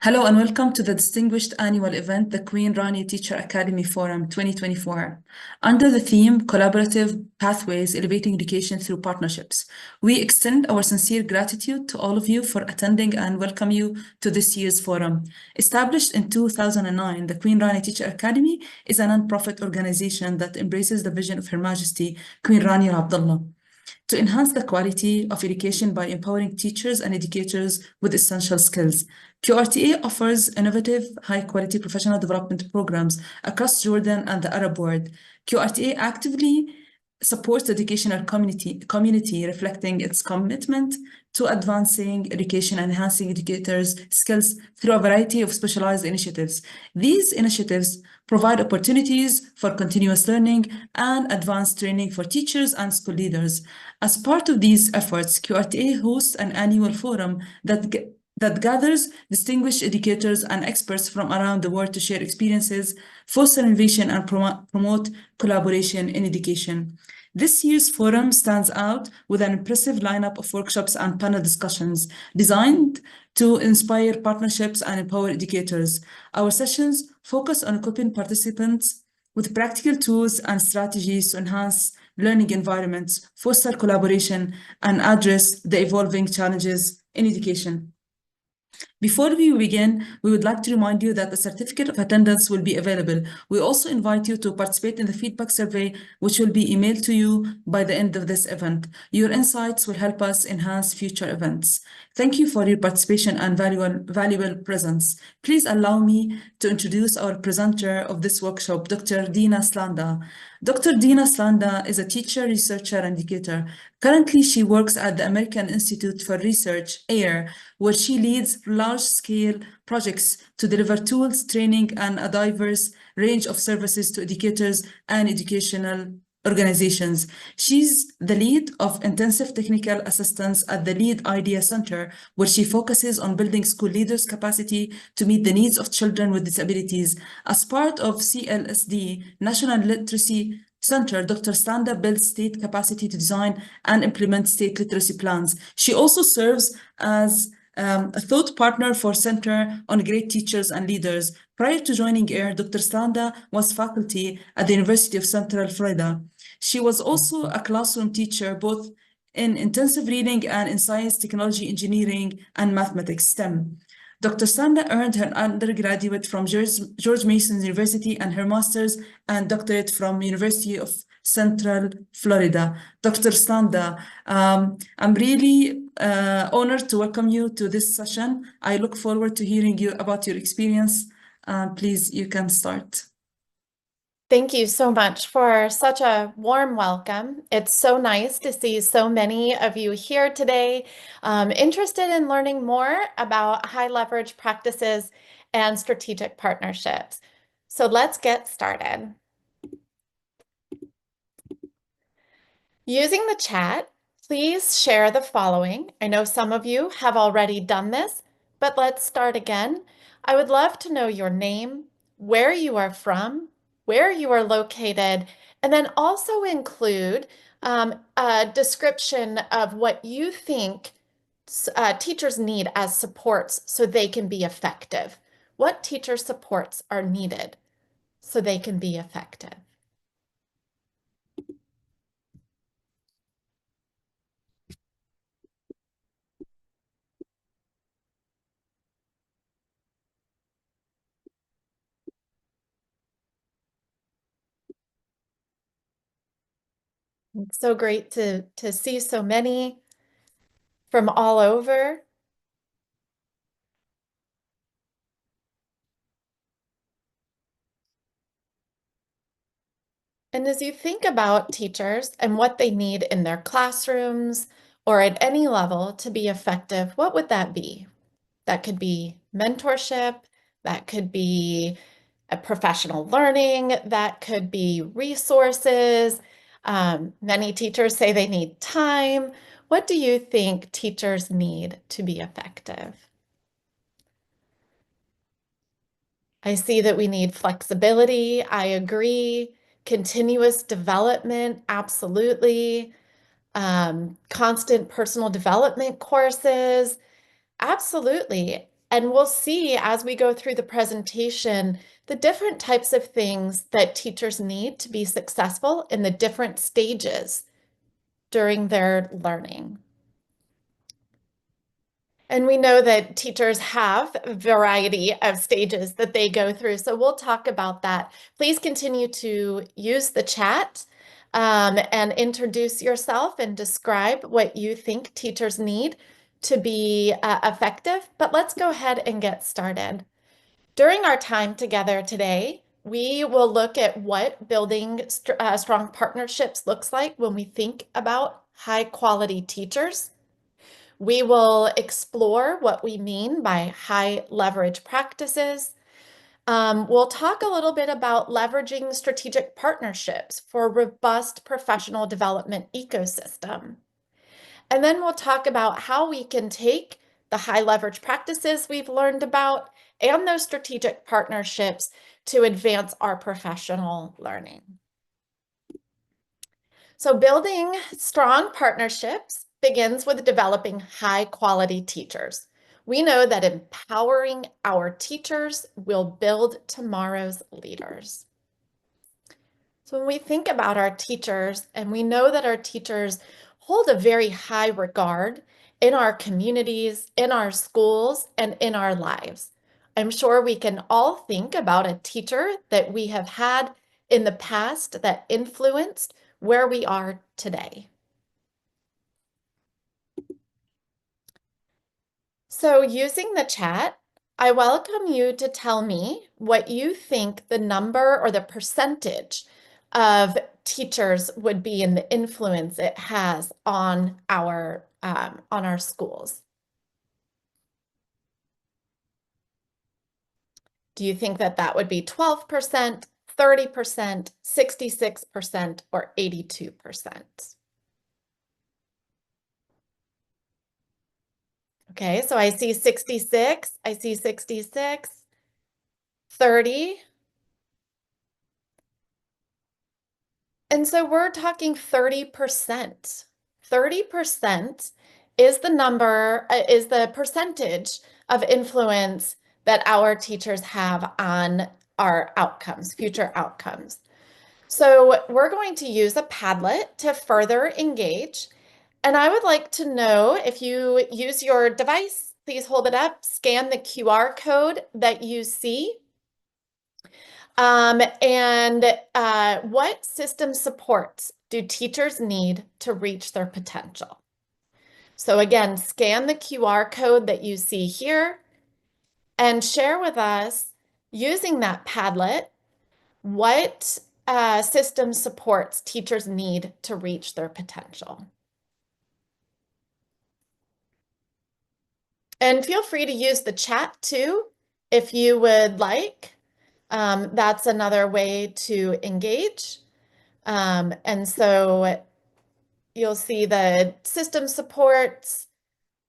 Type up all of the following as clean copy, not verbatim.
Hello and welcome to the distinguished annual event, the Queen Rani Teacher Academy Forum 2024. Under the theme, Collaborative Pathways Elevating Education Through Partnerships, we extend our sincere gratitude to all of you for attending and welcome you to this year's forum. Established in 2009, the Queen Rani Teacher Academy is a non-profit organization that embraces the vision of Her Majesty Queen Rani Al Abdullah to enhance the quality of education by empowering teachers and educators with essential skills. QRTA offers innovative, high-quality professional development programs across Jordan and the Arab world. QRTA actively supports the educational community, reflecting its commitment to advancing education and enhancing educators' skills through a variety of specialized initiatives. These initiatives provide opportunities for continuous learning and advanced training for teachers and school leaders. As part of these efforts, QRTA hosts an annual forum that gathers distinguished educators and experts from around the world to share experiences, foster innovation, and promote collaboration in education. This year's forum stands out with an impressive lineup of workshops and panel discussions designed to inspire partnerships and empower educators. Our sessions focus on equipping participants with practical tools and strategies to enhance learning environments, foster collaboration, and address the evolving challenges in education. Before we begin, we would like to remind you that the certificate of attendance will be available. We also invite you to participate in the feedback survey, which will be emailed to you by the end of this event. Your insights will help us enhance future events. Thank you for your participation and valuable presence. Please allow me to introduce our presenter of this workshop, Dr. Dina Slanda. Dr. Dina Slanda is a teacher, researcher, and educator. Currently, she works at the American Institute for Research, AIR, where she leads large-scale projects to deliver tools, training, and a diverse range of services to educators and educational organizations. She's the lead of intensive technical assistance at the Lead Idea Center, where she focuses on building school leaders' capacity to meet the needs of children with disabilities. As part of CLSD, National Literacy Center, Dr. Slanda builds state capacity to design and implement state literacy plans. She also serves as a thought partner for Center on Great Teachers and Leaders. Prior to joining AIR, Dr. Slanda was faculty at the University of Central Florida. She was also a classroom teacher, both in intensive reading and in science, technology, engineering, and mathematics, STEM. Dr. Slanda earned her undergraduate from George Mason University and her master's and doctorate from University of Central Florida. Dr. Slanda, I'm really honored to welcome you to this session. I look forward to hearing you about your experience. Please, you can start. Thank you so much for such a warm welcome. It's so nice to see so many of you here today, interested in learning more about high leverage practices and strategic partnerships. So let's get started. Using the chat, please share the following. I know some of you have already done this, but let's start again. I would love to know your name, where you are from, where you are located, and then also include a description of what you think teachers need as supports so they can be effective. What teacher supports are needed so they can be effective? It's so great to see so many from all over. And as you think about teachers and what they need in their classrooms or at any level to be effective, what would that be? That could be mentorship, that could be a professional learning, that could be resources. Many teachers say they need time. What do you think teachers need to be effective? I see that we need flexibility. I agree. Continuous development, absolutely. Constant personal development courses, absolutely. And we'll see as we go through the presentation, the different types of things that teachers need to be successful in the different stages during their learning. And we know that teachers have a variety of stages that they go through, so we'll talk about that. Please continue to use the chat and introduce yourself and describe what you think teachers need to be effective. But let's go ahead and get started. During our time together today, we will look at what building strong partnerships looks like when we think about high quality teachers. We will explore what we mean by high leverage practices. We'll talk a little bit about leveraging strategic partnerships for a robust professional development ecosystem. And then we'll talk about how we can take the high leverage practices we've learned about and those strategic partnerships to advance our professional learning. So building strong partnerships begins with developing high quality teachers. We know that empowering our teachers will build tomorrow's leaders. So when we think about our teachers, and we know that our teachers hold a very high regard in our communities, in our schools, and in our lives. I'm sure we can all think about a teacher that we have had in the past that influenced where we are today. So using the chat, I welcome you to tell me what you think the number or the percentage of teachers would be in the influence it has on our schools. Do you think that that would be 12%, 30%, 66%, or 82%? Okay, so I see 66, I see 66, 30. And so we're talking 30%. 30% is the number, is the percentage of influence that our teachers have on our outcomes, future outcomes. So we're going to use a Padlet to further engage. And I would like to know, if you use your device, please hold it up, scan the QR code that you see. What system supports do teachers need to reach their potential? So again, scan the QR code that you see here and share with us, using that Padlet, what system supports teachers need to reach their potential. And feel free to use the chat too, if you would like. That's another way to engage. And so you'll see the system supports.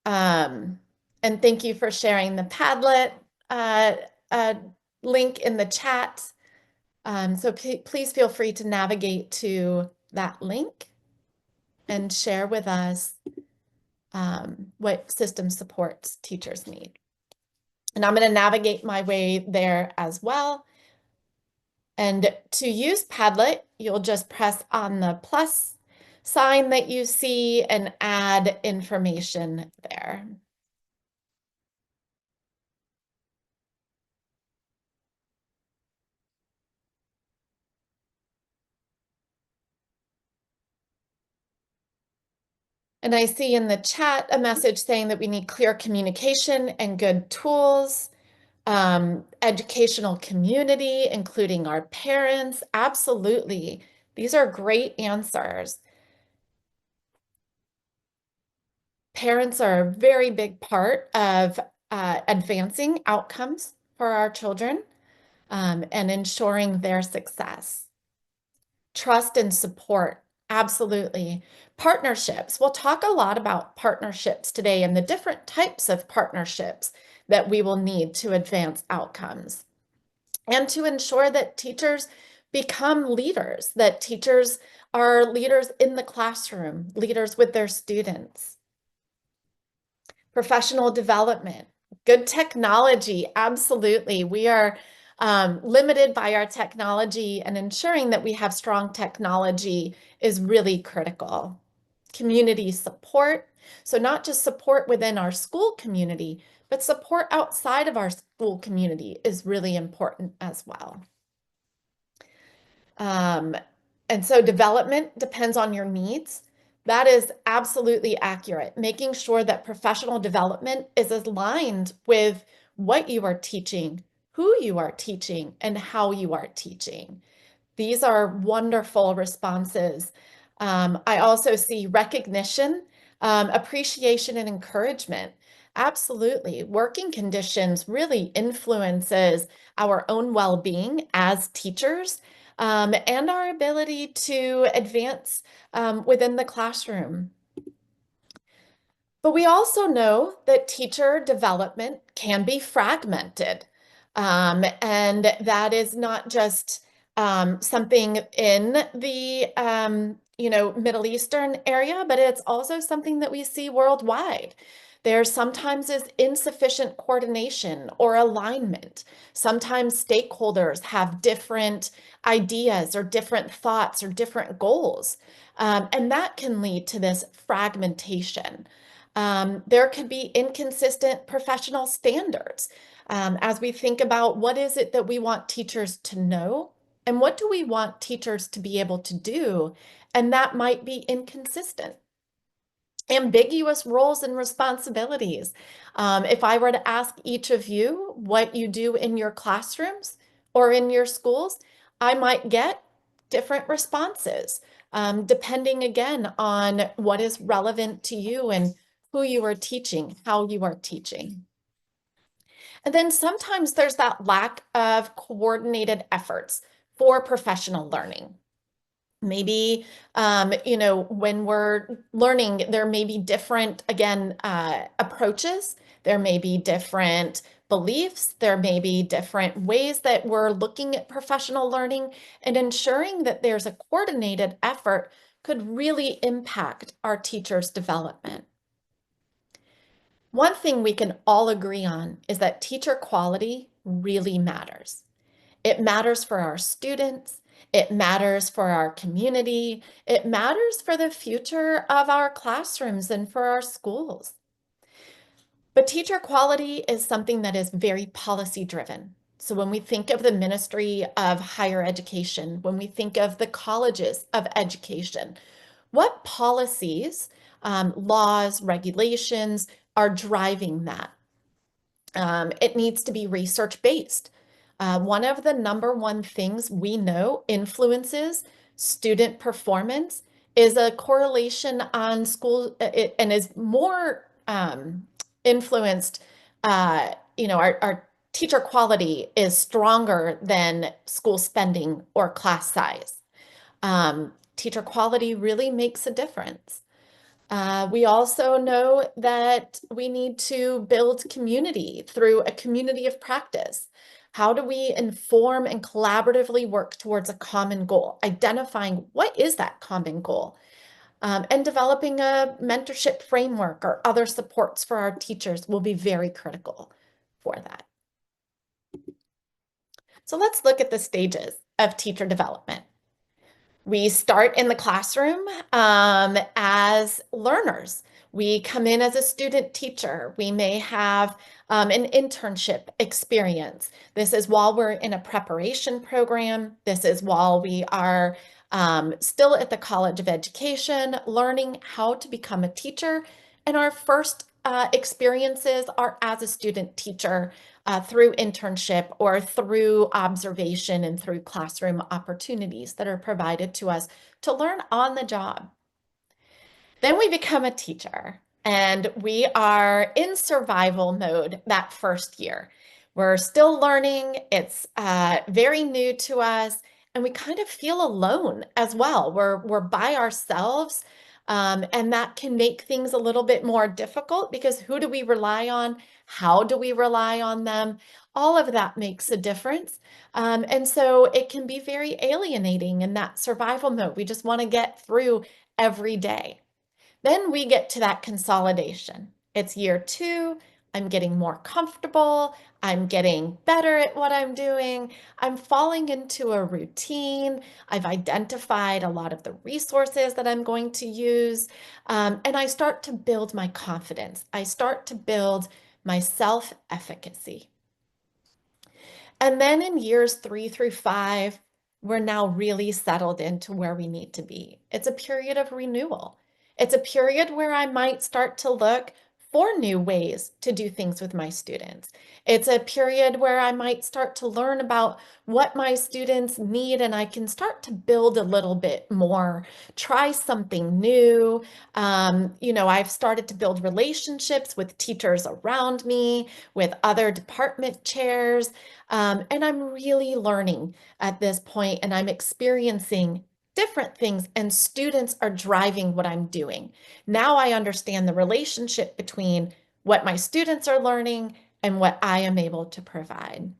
And thank you for sharing the Padlet link in the chat. So please feel free to navigate to that link and share with us what system supports teachers need. And I'm going to navigate my way there as well. And to use Padlet, you'll just press on the plus sign that you see and add information there. And I see in the chat a message saying that we need clear communication and good tools, educational community, including our parents. Absolutely. These are great answers. Parents are a very big part of advancing outcomes for our children and ensuring their success. Trust and support, absolutely. Partnerships, we'll talk a lot about partnerships today and the different types of partnerships that we will need to advance outcomes and to ensure that teachers become leaders, that teachers are leaders in the classroom, leaders with their students. Professional development. Good technology, absolutely. We are limited by our technology, and ensuring that we have strong technology is really critical. Community support. So not just support within our school community, but support outside of our school community is really important as well. Um, and so development depends on your needs. That is absolutely accurate. Making sure that professional development is aligned with what you are teaching, who you are teaching, and how you are teaching. These are wonderful responses. I also see recognition, appreciation, and encouragement. Absolutely. Working conditions really influences our own well-being as teachers, and our ability to advance within the classroom. But we also know that teacher development can be fragmented. And that is not just something in the Middle Eastern area, but it's also something that we see worldwide. There sometimes is insufficient coordination or alignment. Sometimes stakeholders have different ideas or different thoughts or different goals. And that can lead to this fragmentation. There could be inconsistent professional standards as we think about what is it that we want teachers to know and what do we want teachers to be able to do, and that might be inconsistent. Ambiguous roles and responsibilities. If I were to ask each of you what you do in your classrooms or in your schools, I might get different responses, depending again on what is relevant to you and who you are teaching, how you are teaching. And then sometimes there's that lack of coordinated efforts for professional learning. Maybe, when we're learning, there may be different, again, approaches. There may be different beliefs. There may be different ways that we're looking at professional learning, and ensuring that there's a coordinated effort could really impact our teachers' development. One thing we can all agree on is that teacher quality really matters. It matters for our students. It matters for our community. It matters for the future of our classrooms and for our schools. But teacher quality is something that is very policy driven. So when we think of the Ministry of Higher Education, when we think of the colleges of education, what policies, laws, regulations are driving that? It needs to be research-based. One of the number one things we know influences student performance is a correlation on school, and is more influenced, our teacher quality is stronger than school spending or class size. Teacher quality really makes a difference. We also know that we need to build community through a community of practice. How do we inform and collaboratively work towards a common goal? Identifying what is that common goal, and developing a mentorship framework or other supports for our teachers will be very critical for that. So let's look at the stages of teacher development. We start in the classroom as learners. We come in as a student teacher. We may have an internship experience. This is while we're in a preparation program. This is while we are still at the College of Education, learning how to become a teacher. And our first experiences are as a student teacher, through internship or through observation and through classroom opportunities that are provided to us to learn on the job. Then we become a teacher, and we are in survival mode that first year. We're still learning. It's very new to us, and we kind of feel alone as well. We're by ourselves, and that can make things a little bit more difficult because who do we rely on? How do we rely on them? All of that makes a difference. And so it can be very alienating in that survival mode. We just want to get through every day. Then we get to that consolidation. It's year 2. I'm getting more comfortable. I'm getting better at what I'm doing. I'm falling into a routine. I've identified a lot of the resources that I'm going to use. And I start to build my confidence. I start to build my self-efficacy. And then in years 3 through 5, we're now really settled into where we need to be. It's a period of renewal. It's a period where I might start to look for new ways to do things with my students. It's a period where I might start to learn about what my students need, and I can start to build a little bit more, try something new. I've started to build relationships with teachers around me, with other department chairs. And I'm really learning at this point, and I'm experiencing different things, and students are driving what I'm doing. Now I understand the relationship between what my students are learning and what I am able to provide.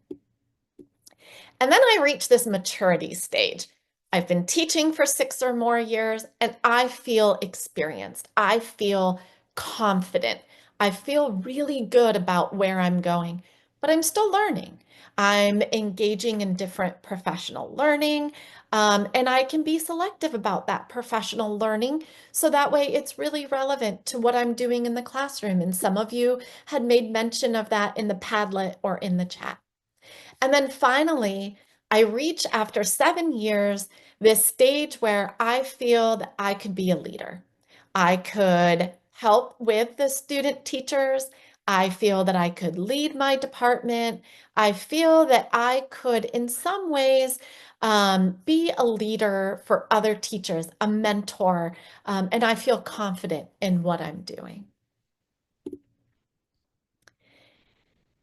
And then I reach this maturity stage. I've been teaching for 6 or more years, and I feel experienced. I feel confident. I feel really good about where I'm going, but I'm still learning. I'm engaging in different professional learning, and I can be selective about that professional learning so that way it's really relevant to what I'm doing in the classroom. And some of you had made mention of that in the Padlet or in the chat. And then finally, I reach after 7 years this stage where I feel that I could be a leader. I could help with the student teachers. I feel that I could lead my department. I feel that I could, in some ways, be a leader for other teachers, a mentor, and I feel confident in what I'm doing.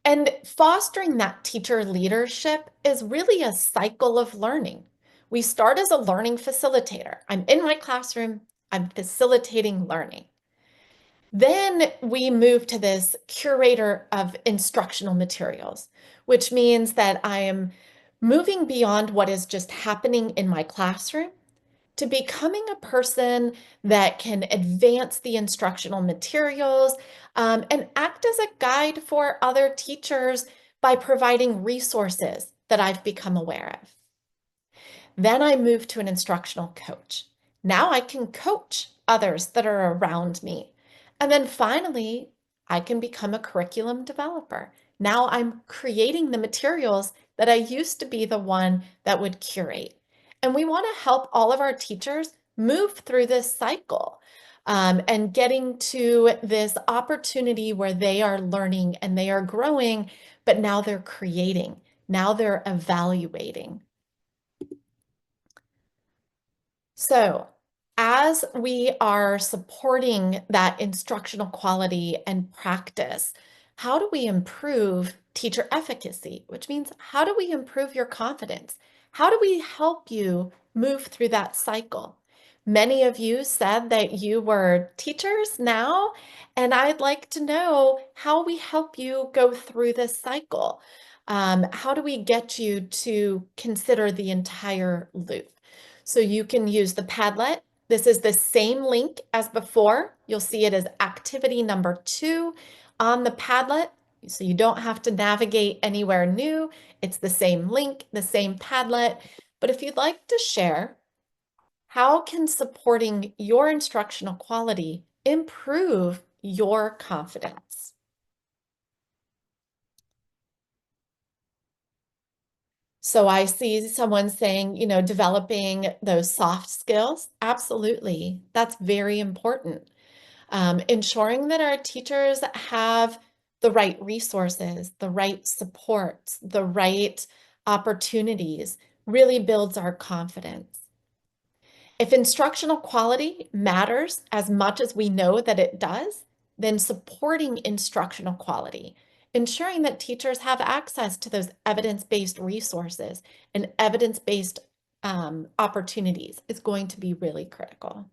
And fostering that teacher leadership is really a cycle of learning. We start as a learning facilitator. I'm in my classroom, I'm facilitating learning. Then we move to this curator of instructional materials, which means that I am moving beyond what is just happening in my classroom to becoming a person that can advance the instructional materials and act as a guide for other teachers by providing resources that I've become aware of. Then I move to an instructional coach. Now I can coach others that are around me. And then finally, I can become a curriculum developer. Now I'm creating the materials that I used to be the one that would curate. And we want to help all of our teachers move through this cycle and getting to this opportunity where they are learning and they are growing, but now they're creating, now they're evaluating. So, as we are supporting that instructional quality and practice, how do we improve teacher efficacy? Which means, how do we improve your confidence? How do we help you move through that cycle? Many of you said that you were teachers now, and I'd like to know how we help you go through this cycle. How do we get you to consider the entire loop? So you can use the Padlet. This is the same link as before. You'll see it as activity number 2 on the Padlet. So you don't have to navigate anywhere new. It's the same link, the same Padlet. But if you'd like to share, how can supporting your instructional quality improve your confidence? So I see someone saying, developing those soft skills. Absolutely. That's very important. Ensuring that our teachers have the right resources, the right supports, the right opportunities really builds our confidence. If instructional quality matters as much as we know that it does, then supporting instructional quality, ensuring that teachers have access to those evidence-based resources and evidence-based opportunities is going to be really critical.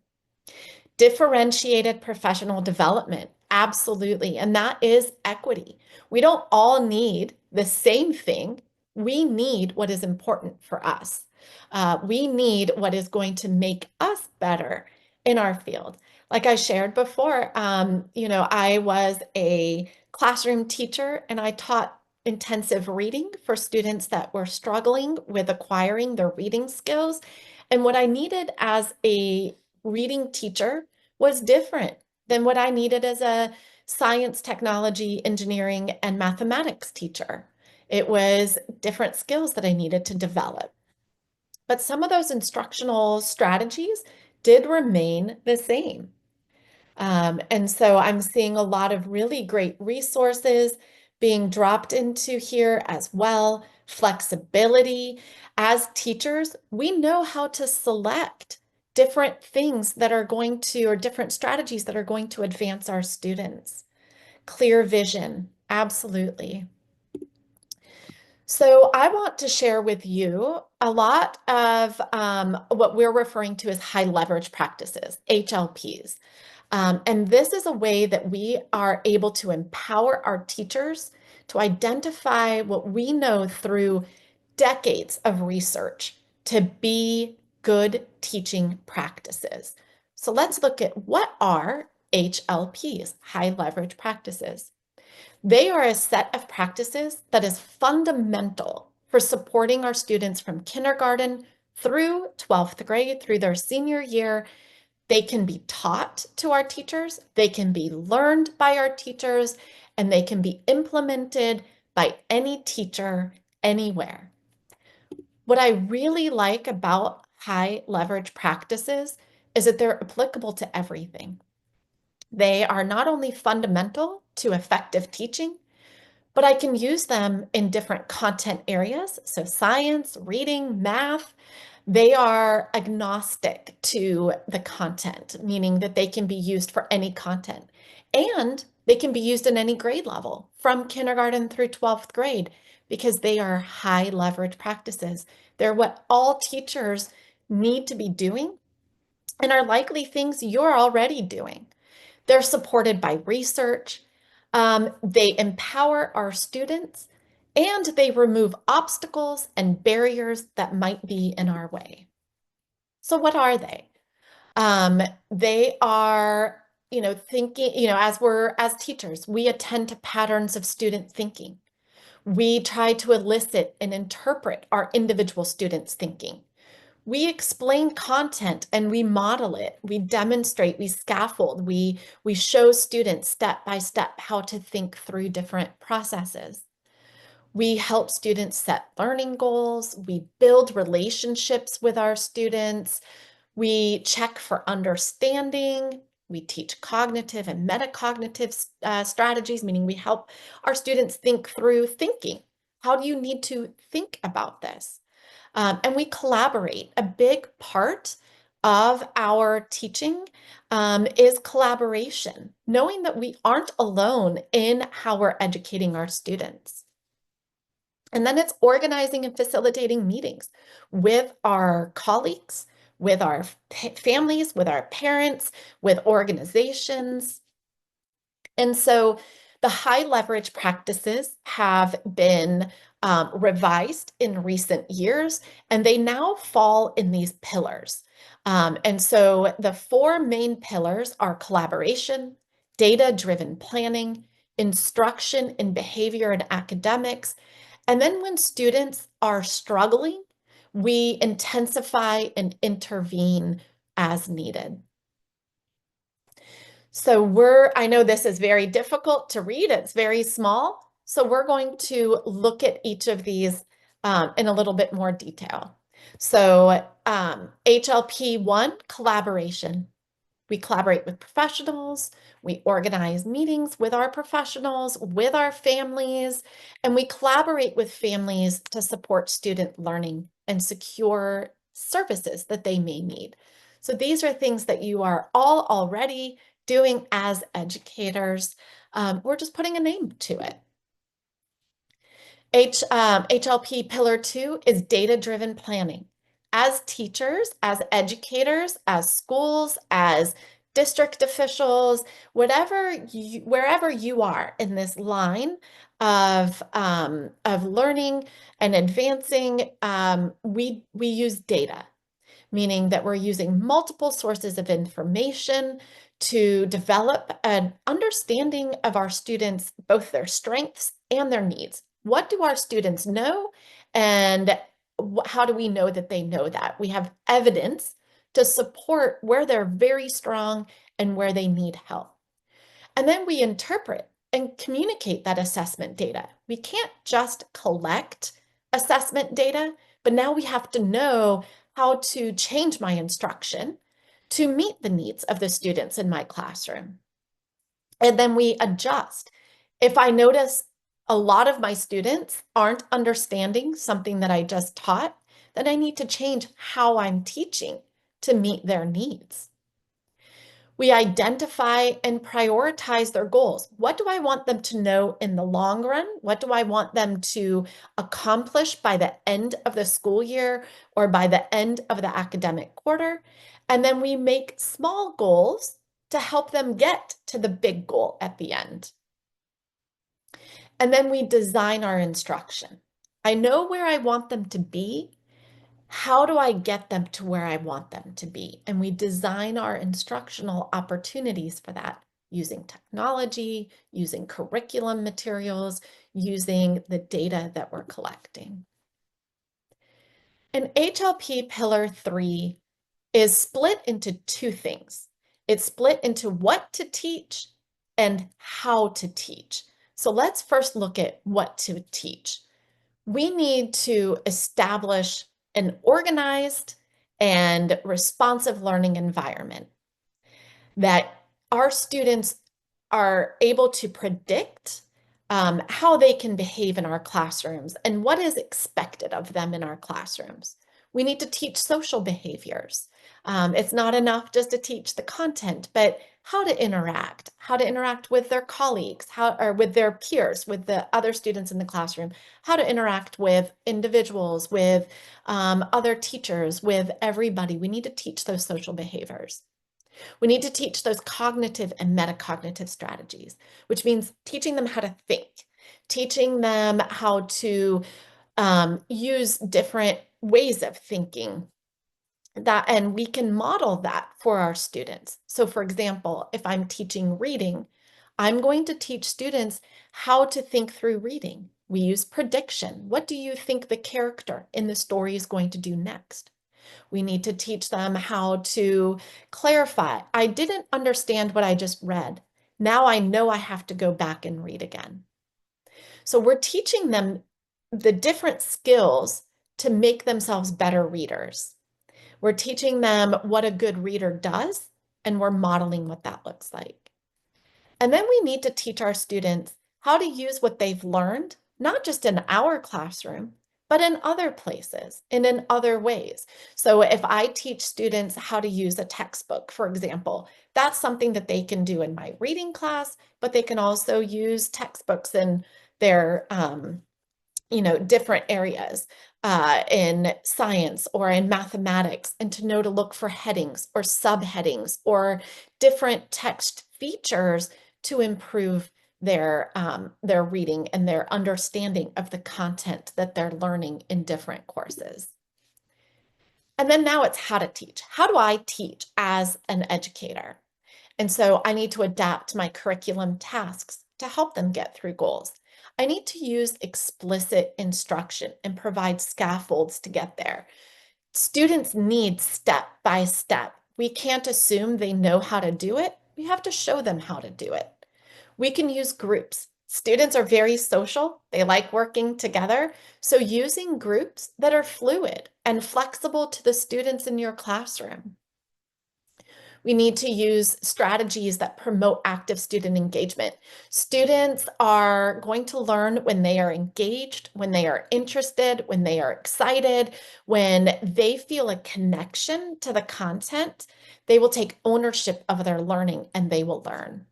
Differentiated professional development, absolutely, and that is equity. We don't all need the same thing. We need what is important for us. We need what is going to make us better in our field. Like I shared before, I was a classroom teacher and I taught intensive reading for students that were struggling with acquiring their reading skills. And what I needed as a reading teacher was different than what I needed as a science, technology, engineering, and mathematics teacher. It was different skills that I needed to develop. But some of those instructional strategies did remain the same. And so I'm seeing a lot of really great resources being dropped into here as well. Flexibility. As teachers, we know how to select different things that are going to, or different strategies that are going to advance our students. Clear vision, absolutely. So I want to share with you a lot of what we're referring to as high leverage practices, HLPs. And this is a way that we are able to empower our teachers to identify what we know through decades of research to be good teaching practices. So let's look at what are HLPs, high leverage practices. They are a set of practices that is fundamental for supporting our students from kindergarten through 12th grade, through their senior year. They can be taught to our teachers, they can be learned by our teachers, and they can be implemented by any teacher anywhere. What I really like about high leverage practices is that they're applicable to everything. They are not only fundamental to effective teaching, but I can use them in different content areas. So science, reading, math, they are agnostic to the content, meaning that they can be used for any content. And they can be used in any grade level from kindergarten through 12th grade because they are high leverage practices. They're what all teachers need to be doing and are likely things you're already doing. They're supported by research. They empower our students and they remove obstacles and barriers that might be in our way. So what are they? They are, thinking, as teachers, we attend to patterns of student thinking. We try to elicit and interpret our individual students' thinking. We explain content and we model it. We demonstrate, we scaffold, we show students step by step how to think through different processes. We help students set learning goals. We build relationships with our students. We check for understanding. We teach cognitive and metacognitive strategies, meaning we help our students think through thinking. How do you need to think about this? And we collaborate. A big part of our teaching is collaboration, knowing that we aren't alone in how we're educating our students. And then it's organizing and facilitating meetings with our colleagues, with our families, with our parents, with organizations. And so the high leverage practices have been revised in recent years, and they now fall in these pillars. And so the four main pillars are collaboration, data-driven planning, instruction in behavior and academics, and then when students are struggling, we intensify and intervene as needed. So I know this is very difficult to read, it's very small. So we're going to look at each of these in a little bit more detail. So HLP 1, collaboration. We collaborate with professionals, we organize meetings with our professionals, with our families, and we collaborate with families to support student learning and secure services that they may need. So these are things that you are all already doing as educators. We're just putting a name to it. HLP Pillar 2 is data-driven planning. As teachers, as educators, as schools, as district officials, wherever you are in this line of learning and advancing, we use data, meaning that we're using multiple sources of information to develop an understanding of our students, both their strengths and their needs. What do our students know, and how do we know that they know that? We have evidence to support where they're very strong and where they need help. And then we interpret and communicate that assessment data. We can't just collect assessment data, but now we have to know how to change my instruction to meet the needs of the students in my classroom. And then we adjust. If I notice a lot of my students aren't understanding something that I just taught, then I need to change how I'm teaching to meet their needs. We identify and prioritize their goals. What do I want them to know in the long run? What do I want them to accomplish by the end of the school year or by the end of the academic quarter? And then we make small goals to help them get to the big goal at the end. And then we design our instruction. I know where I want them to be. How do I get them to where I want them to be? And we design our instructional opportunities for that using technology, using curriculum materials, using the data that we're collecting. And HLP Pillar 3 is split into two things. It's split into what to teach and how to teach. So let's first look at what to teach. We need to establish an organized and responsive learning environment that our students are able to predict how they can behave in our classrooms and what is expected of them in our classrooms. We need to teach social behaviors. It's not enough just to teach the content, but how to interact with their colleagues, or with their peers, with the other students in the classroom, how to interact with individuals, with other teachers, with everybody. We need to teach those social behaviors. We need to teach those cognitive and metacognitive strategies, which means teaching them how to think, teaching them how to use different ways of thinking, and we can model that for our students. So for example, if I'm teaching reading, I'm going to teach students how to think through reading. We use prediction. What do you think the character in the story is going to do next? We need to teach them how to clarify. I didn't understand what I just read. Now I know I have to go back and read again. So we're teaching them the different skills to make themselves better readers. We're teaching them what a good reader does, and we're modeling what that looks like. And then we need to teach our students how to use what they've learned, not just in our classroom, but in other places and in other ways. So if I teach students how to use a textbook, for example, that's something that they can do in my reading class, but they can also use textbooks in their different areas in science or in mathematics, and to know to look for headings or subheadings or different text features to improve their reading and their understanding of the content that they're learning in different courses. And then now it's how to teach. How do I teach as an educator? And so I need to adapt my curriculum tasks to help them get through goals. I need to use explicit instruction and provide scaffolds to get there. Students need step by step. We can't assume they know how to do it. We have to show them how to do it. We can use groups. Students are very social. They like working together. So using groups that are fluid and flexible to the students in your classroom. We need to use strategies that promote active student engagement. Students are going to learn when they are engaged, when they are interested, when they are excited, when they feel a connection to the content. They will take ownership of their learning and they will learn.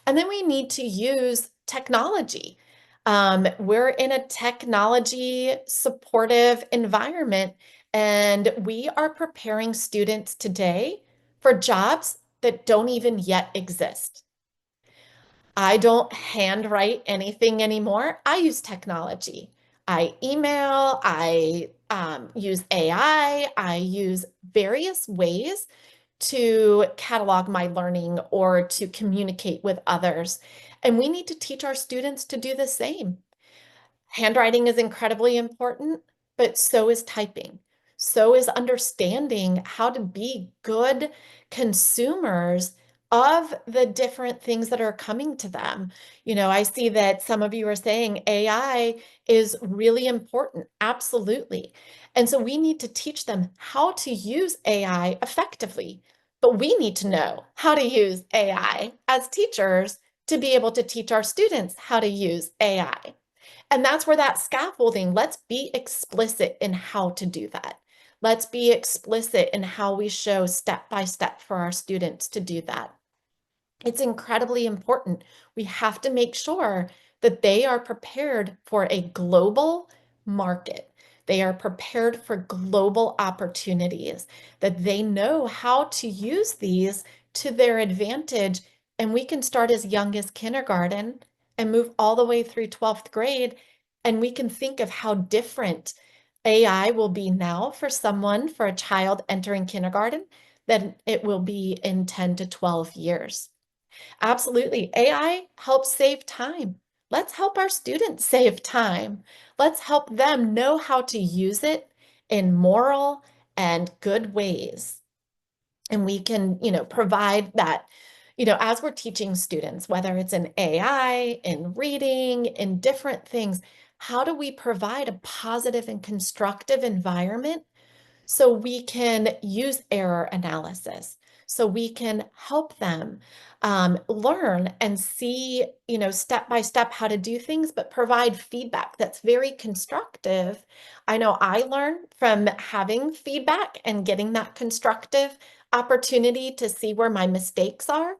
And then we need to use technology. We're in a technology supportive environment, and we are preparing students today for jobs that don't even yet exist. I don't handwrite anything anymore. I use technology. I email, I use AI, I use various ways to catalog my learning or to communicate with others. And we need to teach our students to do the same. Handwriting is incredibly important, but so is typing. So is understanding how to be good consumers of the different things that are coming to them. I see that some of you are saying AI is really important. Absolutely. And so we need to teach them how to use AI effectively. But we need to know how to use AI as teachers to be able to teach our students how to use AI. And that's where that scaffolding, let's be explicit in how to do that. Let's be explicit in how we show step by step for our students to do that. It's incredibly important. We have to make sure that they are prepared for a global market. They are prepared for global opportunities, that they know how to use these to their advantage. And we can start as young as kindergarten and move all the way through 12th grade. And we can think of how different AI will be now for someone, for a child entering kindergarten, than it will be in 10 to 12 years. Absolutely. AI helps save time. Let's help our students save time. Let's help them know how to use it in moral and good ways. And we can, provide that, as we're teaching students, whether it's in AI, in reading, in different things, how do we provide a positive and constructive environment so we can use error analysis, so we can help them learn and see, step by step how to do things, but provide feedback that's very constructive. I know I learn from having feedback and getting that constructive opportunity to see where my mistakes are.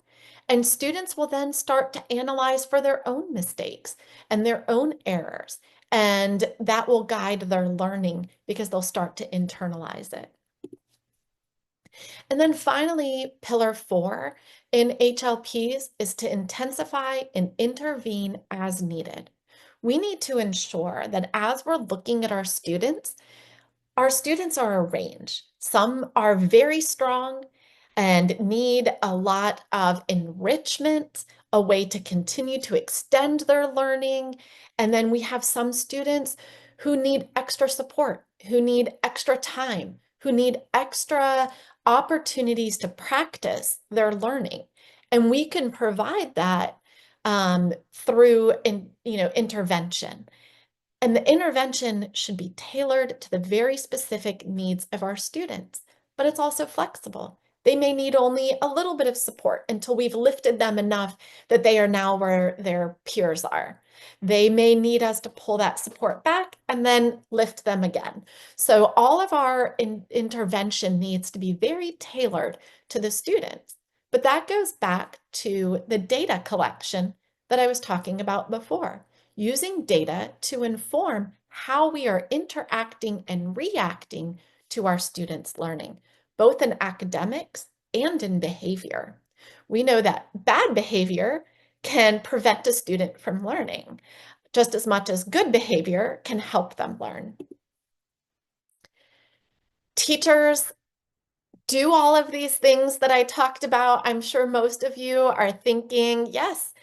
And students will then start to analyze for their own mistakes and their own errors. And that will guide their learning because they'll start to internalize it. And then finally, pillar 4 in HLPs is to intensify and intervene as needed. We need to ensure that as we're looking at our students are a range. Some are very strong and need a lot of enrichment, a way to continue to extend their learning. And then we have some students who need extra support, who need extra time, who need extra opportunities to practice their learning. And we can provide that through intervention. And the intervention should be tailored to the very specific needs of our students, but it's also flexible. They may need only a little bit of support until we've lifted them enough that they are now where their peers are. They may need us to pull that support back and then lift them again. So all of our intervention needs to be very tailored to the students. But that goes back to the data collection that I was talking about before, using data to inform how we are interacting and reacting to our students' learning, both in academics and in behavior. We know that bad behavior can prevent a student from learning, just as much as good behavior can help them learn. Teachers do all of these things that I talked about. I'm sure most of you are thinking, yes,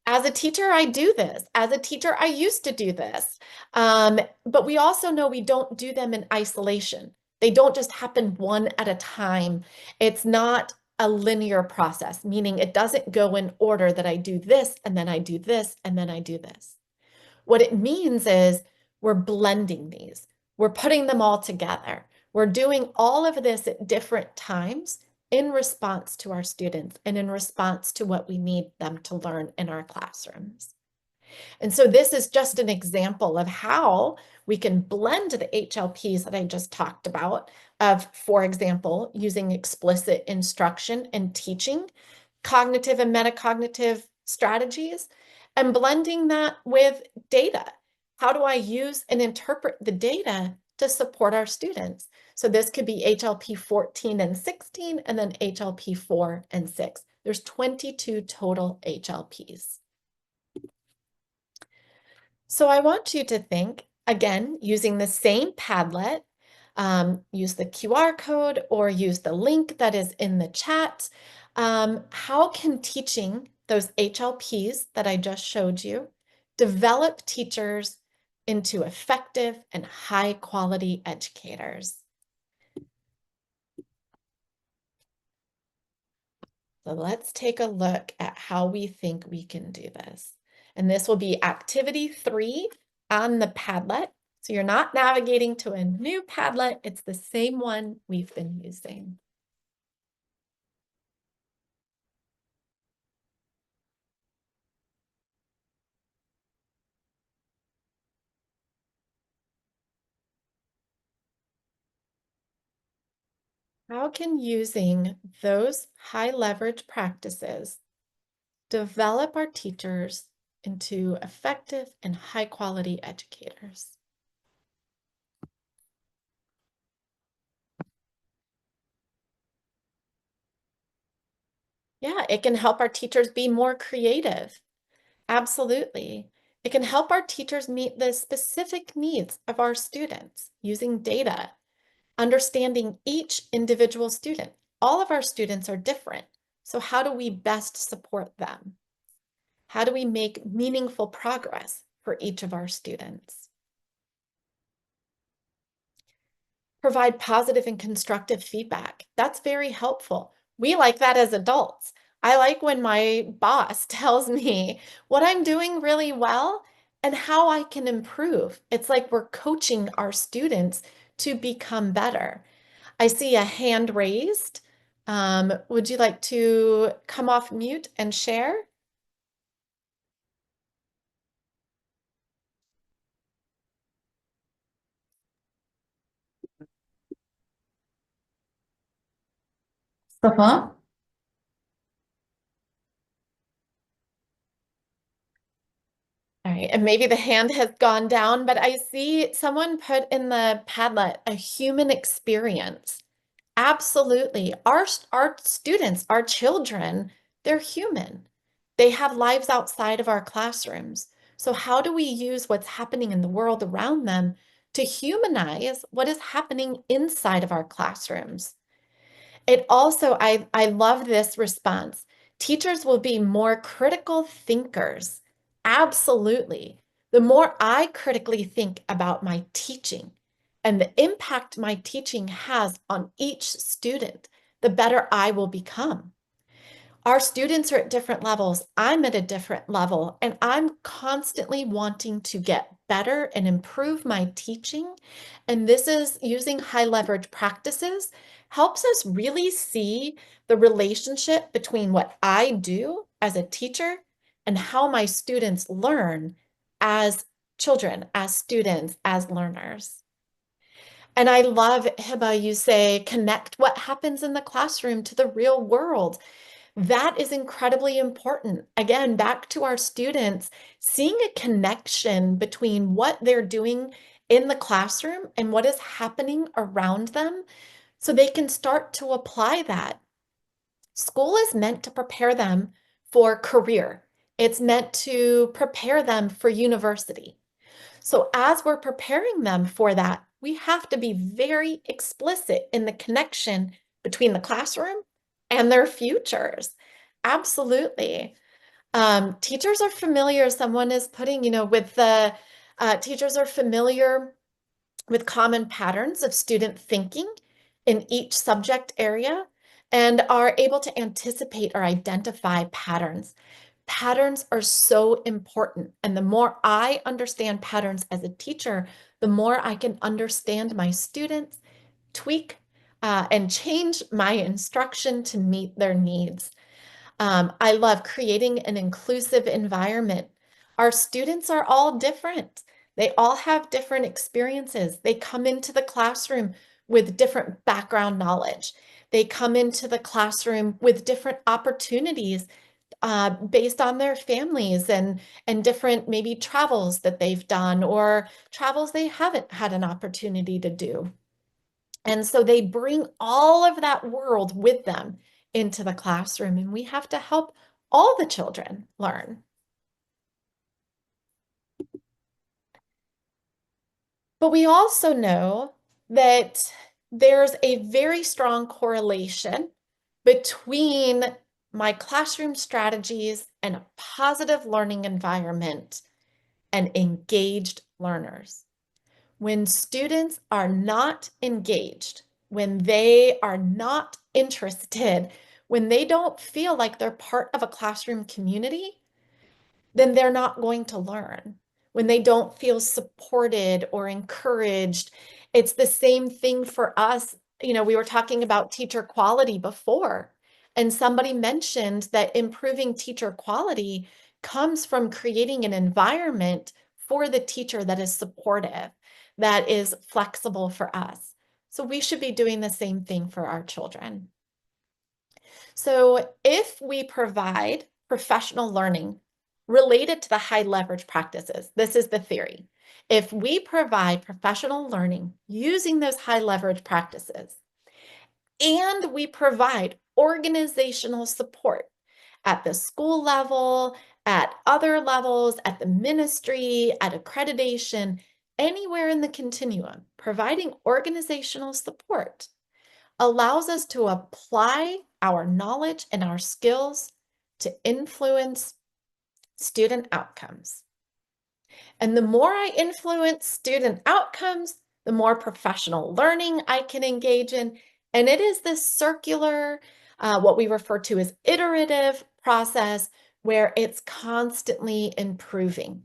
as a teacher, I do this. As a teacher, I used to do this. But we also know we don't do them in isolation. They don't just happen one at a time. It's not a linear process, meaning it doesn't go in order that I do this, and then I do this, and then I do this. What it means is we're blending these. We're putting them all together. We're doing all of this at different times in response to our students and in response to what we need them to learn in our classrooms. And so this is just an example of how we can blend the HLPs that I just talked about of, for example, using explicit instruction and teaching, cognitive and metacognitive strategies, and blending that with data. How do I use and interpret the data to support our students? So this could be HLP 14 and 16, and then HLP 4 and 6. There's 22 total HLPs. So I want you to think, again, using the same Padlet, use the QR code or use the link that is in the chat. How can teaching those HLPs that I just showed you develop teachers into effective and high quality educators? So let's take a look at how we think we can do this. And this will be activity 3 on the Padlet. So you're not navigating to a new Padlet, it's the same one we've been using. How can using those high leverage practices develop our teachers into effective and high quality educators? Yeah, it can help our teachers be more creative. Absolutely. It can help our teachers meet the specific needs of our students using data, understanding each individual student. All of our students are different. So how do we best support them? How do we make meaningful progress for each of our students? Provide positive and constructive feedback. That's very helpful. We like that as adults. I like when my boss tells me what I'm doing really well and how I can improve. It's like we're coaching our students to become better. I see a hand raised. Would you like to come off mute and share? Mustafa? All right, and maybe the hand has gone down, but I see someone put in the Padlet a human experience. Absolutely. Our students, our children, they're human. They have lives outside of our classrooms. So how do we use what's happening in the world around them to humanize what is happening inside of our classrooms? It also, I love this response. Teachers will be more critical thinkers. Absolutely. The more I critically think about my teaching and the impact my teaching has on each student, the better I will become. Our students are at different levels. I'm at a different level, and I'm constantly wanting to get better and improve my teaching. And this is using high leverage practices helps us really see the relationship between what I do as a teacher and how my students learn as children, as students, as learners. And I love, Hiba, you say, connect what happens in the classroom to the real world. That is incredibly important. Again, back to our students, seeing a connection between what they're doing in the classroom and what is happening around them so they can start to apply that. School is meant to prepare them for career. It's meant to prepare them for university. So as we're preparing them for that, we have to be very explicit in the connection between the classroom and their futures. Absolutely. Teachers are familiar, someone is putting, with the teachers are familiar with common patterns of student thinking in each subject area and are able to anticipate or identify patterns. Patterns are so important. And the more I understand patterns as a teacher, the more I can understand my students, tweak and change my instruction to meet their needs. I love creating an inclusive environment. Our students are all different. They all have different experiences. They come into the classroom with different background knowledge. They come into the classroom with different opportunities based on their families and different maybe travels that they've done or travels they haven't had an opportunity to do. And so they bring all of that world with them into the classroom, and we have to help all the children learn. But we also know that there's a very strong correlation between my classroom strategies and a positive learning environment and engaged learners. When students are not engaged, when they are not interested, when they don't feel like they're part of a classroom community, then they're not going to learn. When they don't feel supported or encouraged, it's the same thing for us. You know, we were talking about teacher quality before, and somebody mentioned that improving teacher quality comes from creating an environment for the teacher that is supportive, that is flexible for us. So we should be doing the same thing for our children. So if we provide professional learning related to the high leverage practices, this is the theory. If we provide professional learning using those high leverage practices, and we provide organizational support at the school level, at other levels, at the ministry, at accreditation, anywhere in the continuum, providing organizational support allows us to apply our knowledge and our skills to influence student outcomes. And the more I influence student outcomes, the more professional learning I can engage in. And it is this circular, what we refer to as iterative process where it's constantly improving.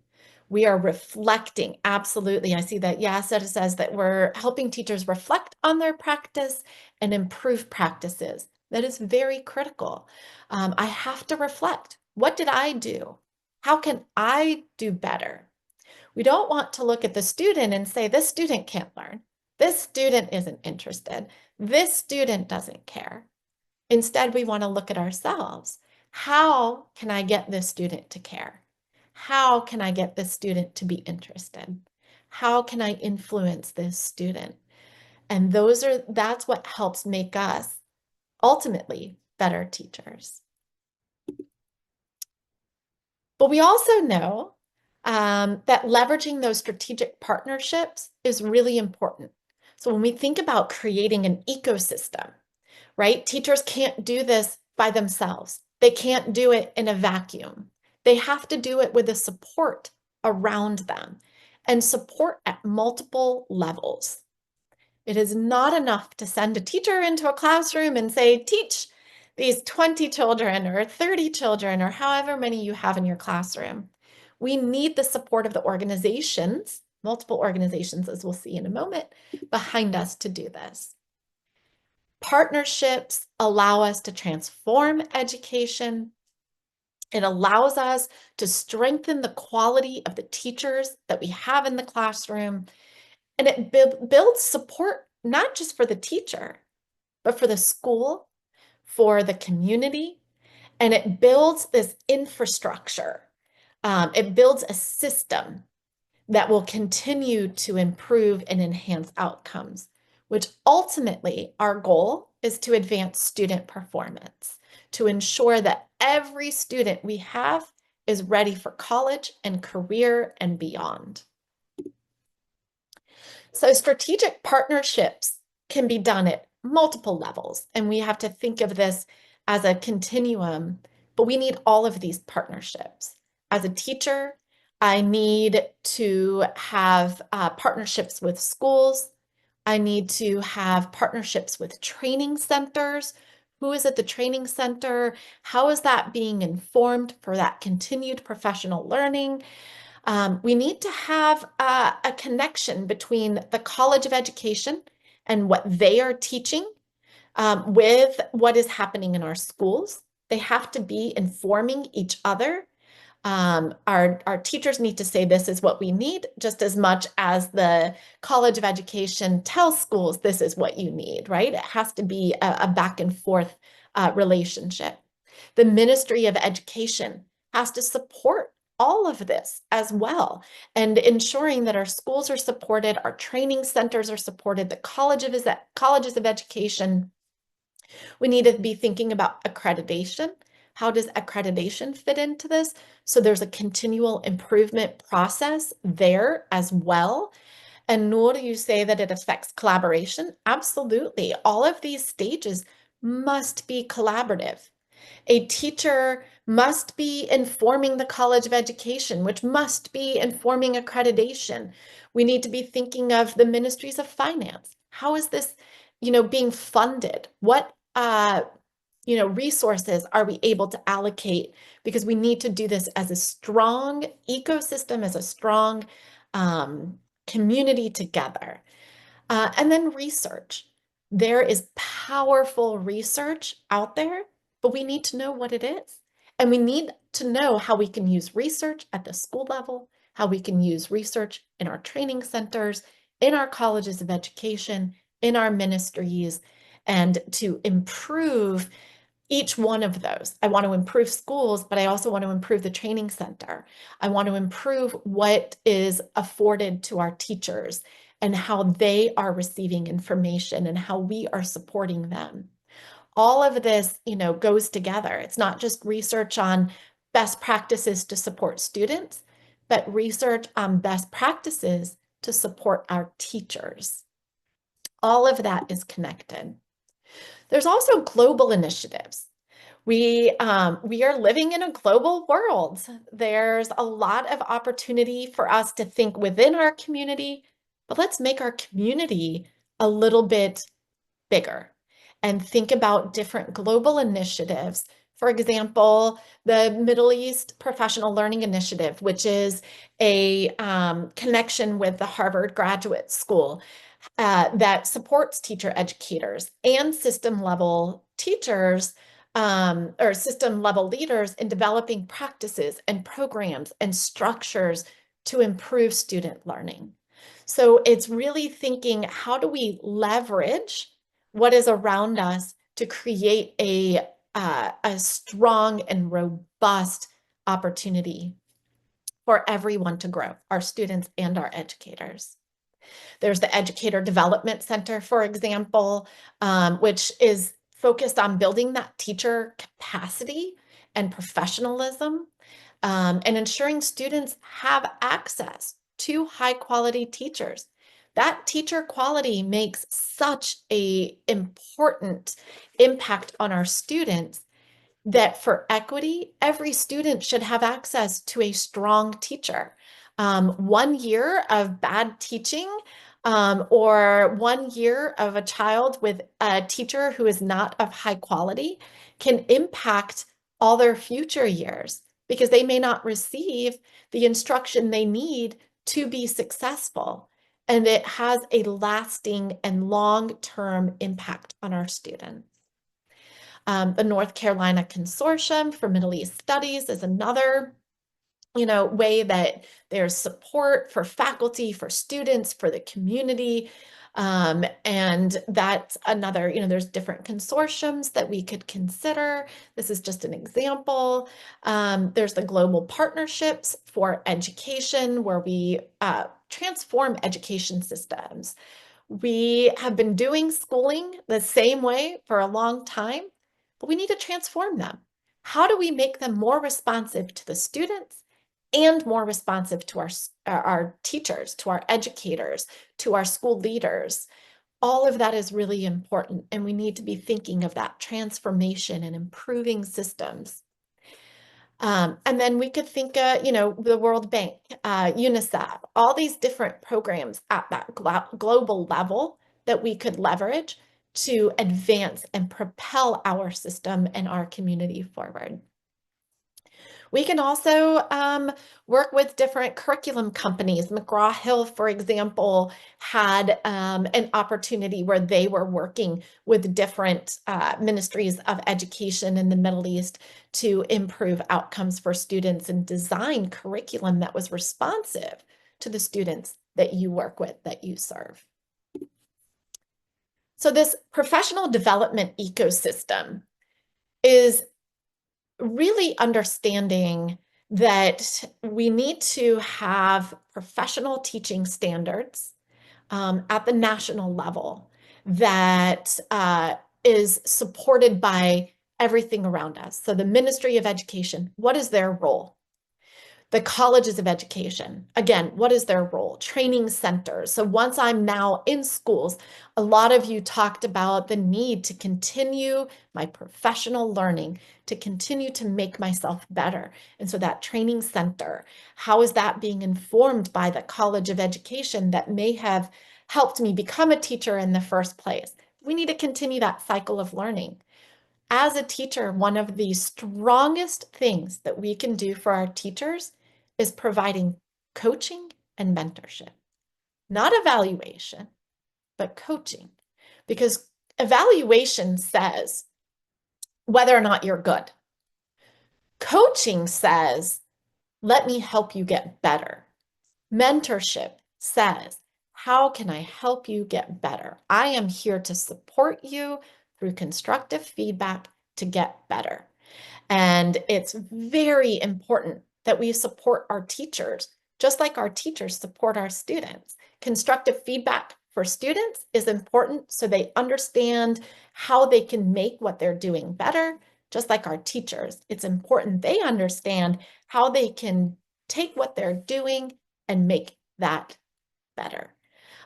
We are reflecting, absolutely. I see that Yasser says that we're helping teachers reflect on their practice and improve practices. That is very critical. I have to reflect. What did I do? How can I do better? We don't want to look at the student and say, this student can't learn. This student isn't interested. This student doesn't care. Instead, we want to look at ourselves. How can I get this student to care? How can I get this student to be interested? How can I influence this student? And that's what helps make us ultimately better teachers. But we also know that leveraging those strategic partnerships is really important. So when we think about creating an ecosystem, right? Teachers can't do this by themselves. They can't do it in a vacuum. They have to do it with the support around them and support at multiple levels. It is not enough to send a teacher into a classroom and say, teach these 20 children or 30 children or however many you have in your classroom. We need the support of the organizations, multiple organizations, as we'll see in a moment, behind us to do this. Partnerships allow us to transform education. It allows us to strengthen the quality of the teachers that we have in the classroom. And it builds support, not just for the teacher, but for the school, for the community, and it builds this infrastructure. It builds a system that will continue to improve and enhance outcomes, which ultimately our goal is to advance student performance, to ensure that every student we have is ready for college and career and beyond. So strategic partnerships can be done at multiple levels, and we have to think of this as a continuum, but we need all of these partnerships. As a teacher, I need to have partnerships with schools. I need to have partnerships with training centers. Who is at the training center? How is that being informed for that continued professional learning? We need to have a connection between the College of Education and what they are teaching with what is happening in our schools. They have to be informing each other. Our teachers need to say this is what we need just as much as the College of Education tells schools this is what you need, right? It has to be a back and forth relationship. The Ministry of Education has to support all of this as well, and ensuring that our schools are supported, our training centers are supported, the colleges of education. We need to be thinking about accreditation. How does accreditation fit into this? So there's a continual improvement process there as well. And Noor, you say that it affects collaboration. Absolutely. All of these stages must be collaborative. A teacher must be informing the College of Education, which must be informing accreditation. We need to be thinking of the ministries of finance. How is this, being funded? What, resources are we able to allocate? Because we need to do this as a strong ecosystem, as a strong community together. And then research. There is powerful research out there, but we need to know what it is. And we need to know how we can use research at the school level, how we can use research in our training centers, in our colleges of education, in our ministries, and to improve each one of those. I want to improve schools, but I also want to improve the training center. I want to improve what is afforded to our teachers and how they are receiving information and how we are supporting them. All of this, goes together. It's not just research on best practices to support students, but research on best practices to support our teachers. All of that is connected. There's also global initiatives. We are living in a global world. There's a lot of opportunity for us to think within our community, but let's make our community a little bit bigger and think about different global initiatives. For example, the Middle East Professional Learning Initiative, which is a connection with the Harvard Graduate School that supports teacher educators and system level teachers or system level leaders in developing practices and programs and structures to improve student learning. So it's really thinking, how do we leverage what is around us to create a strong and robust opportunity for everyone to grow, our students and our educators. There's the Educator Development Center, for example, which is focused on building that teacher capacity and professionalism, and ensuring students have access to high quality teachers. That teacher quality makes such an important impact on our students that for equity, every student should have access to a strong teacher. 1 year of bad teaching or 1 year of a child with a teacher who is not of high quality can impact all their future years because they may not receive the instruction they need to be successful. And it has a lasting and long-term impact on our students. The North Carolina Consortium for Middle East Studies is another way that there's support for faculty, for students, for the community. And that's another, there's different consortiums that we could consider. This is just an example. There's the Global Partnerships for Education, where we transform education systems. We have been doing schooling the same way for a long time, but we need to transform them. How do we make them more responsive to the students and more responsive to our teachers, to our educators, to our school leaders? All of that is really important, and we need to be thinking of that transformation and improving systems. And then we could think, the World Bank, UNICEF, all these different programs at that global level that we could leverage to advance and propel our system and our community forward. We can also work with different curriculum companies. McGraw-Hill, for example, had an opportunity where they were working with different ministries of education in the Middle East to improve outcomes for students and design curriculum that was responsive to the students that you work with, that you serve. So this professional development ecosystem is really understanding that we need to have professional teaching standards at the national level that is supported by everything around us. So the Ministry of Education, what is their role? The colleges of education, again, what is their role? Training centers. So once I'm now in schools, a lot of you talked about the need to continue my professional learning, to continue to make myself better. And so that training center, how is that being informed by the college of education that may have helped me become a teacher in the first place? We need to continue that cycle of learning. As a teacher, one of the strongest things that we can do for our teachers is providing coaching and mentorship. Not evaluation, but coaching. Because evaluation says whether or not you're good. Coaching says, let me help you get better. Mentorship says, how can I help you get better? I am here to support you through constructive feedback to get better. And it's very important that we support our teachers, just like our teachers support our students. Constructive feedback for students is important so they understand how they can make what they're doing better, just like our teachers. It's important they understand how they can take what they're doing and make that better.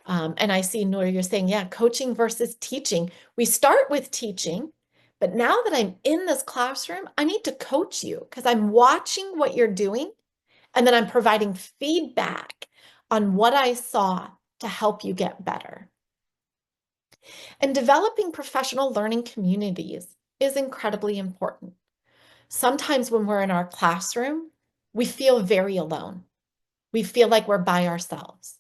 And I see, Noor, you're saying, yeah, coaching versus teaching. We start with teaching, but now that I'm in this classroom, I need to coach you because I'm watching what you're doing and then I'm providing feedback on what I saw to help you get better. And developing professional learning communities is incredibly important. Sometimes when we're in our classroom, we feel very alone. We feel like we're by ourselves.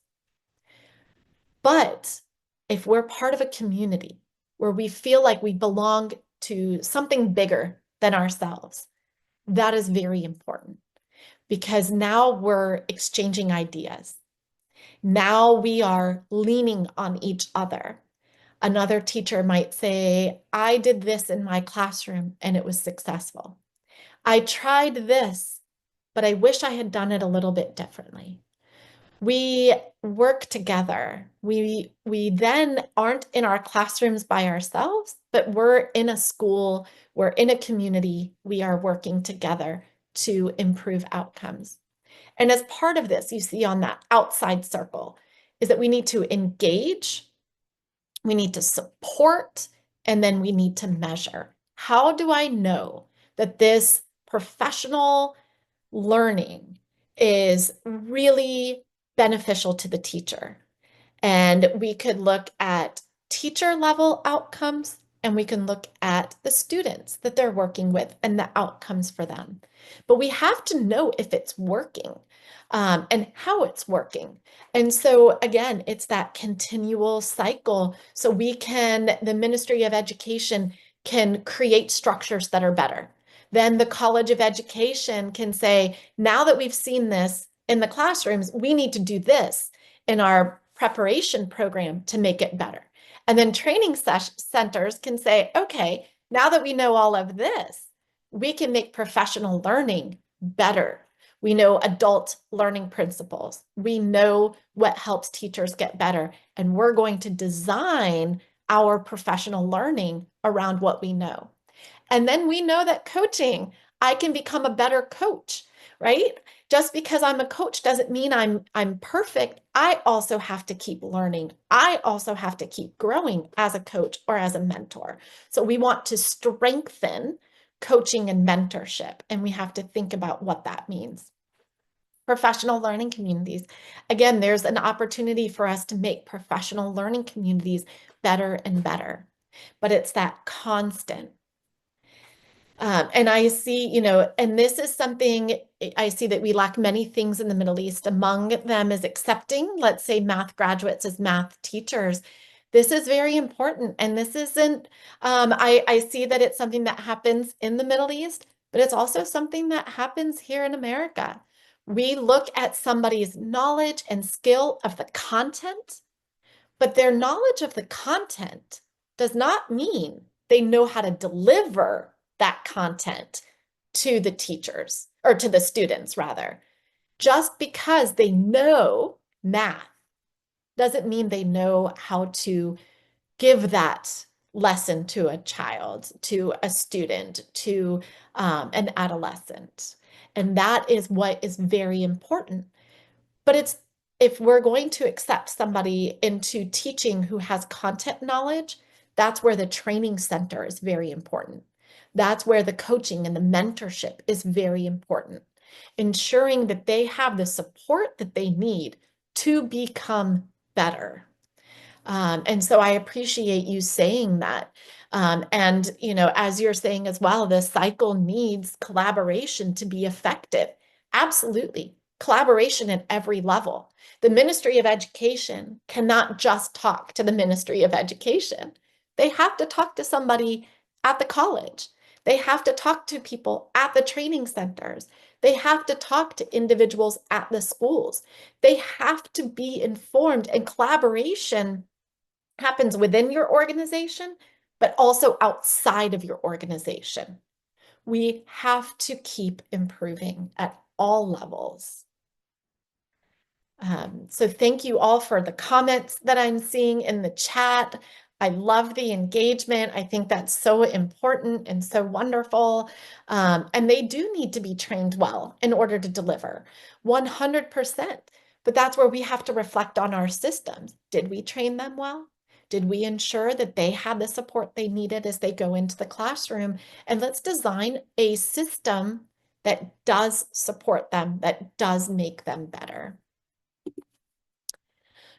But if we're part of a community where we feel like we belong to something bigger than ourselves, that is very important because now we're exchanging ideas. Now we are leaning on each other. Another teacher might say, I did this in my classroom and it was successful. I tried this, but I wish I had done it a little bit differently. We work together. We then aren't in our classrooms by ourselves, but we're in a school, we're in a community, we are working together to improve outcomes. And as part of this, you see on that outside circle, is that we need to engage, we need to support, and then we need to measure. How do I know that this professional learning is really beneficial to the teacher? And we could look at teacher level outcomes and we can look at the students that they're working with and the outcomes for them. But we have to know if it's working and how it's working. And so again, it's that continual cycle. So the Ministry of Education can create structures that are better. Then the College of Education can say, now that we've seen this in the classrooms, we need to do this in our preparation program to make it better. And then training centers can say, okay, now that we know all of this, we can make professional learning better. We know adult learning principles. We know what helps teachers get better. And we're going to design our professional learning around what we know. And then we know that coaching, I can become a better coach, right? Just because I'm a coach doesn't mean I'm perfect. I also have to keep learning. I also have to keep growing as a coach or as a mentor. So we want to strengthen coaching and mentorship, and we have to think about what that means. Professional learning communities. Again, there's an opportunity for us to make professional learning communities better and better, but it's that constant. And I see, and this is something I see that we lack many things in the Middle East. Among them is accepting, let's say, math graduates as math teachers. This is very important. And this isn't, I see that it's something that happens in the Middle East, but it's also something that happens here in America. We look at somebody's knowledge and skill of the content, but their knowledge of the content does not mean they know how to deliver that content to the teachers or to the students, rather. Just because they know math doesn't mean they know how to give that lesson to a child, to a student, to an adolescent. And that is what is very important. But if we're going to accept somebody into teaching who has content knowledge, that's where the training center is very important. That's where the coaching and the mentorship is very important. Ensuring that they have the support that they need to become better. And so I appreciate you saying that. And, as you're saying as well, the cycle needs collaboration to be effective. Absolutely. Collaboration at every level. The Ministry of Education cannot just talk to the Ministry of Education. They have to talk to somebody at the college. They have to talk to people at the training centers. They have to talk to individuals at the schools. They have to be informed, and collaboration happens within your organization, but also outside of your organization. We have to keep improving at all levels. So thank you all for the comments that I'm seeing in the chat. I love the engagement. I think that's so important and so wonderful. And they do need to be trained well in order to deliver 100%. But that's where we have to reflect on our systems. Did we train them well? Did we ensure that they had the support they needed as they go into the classroom? And let's design a system that does support them, that does make them better.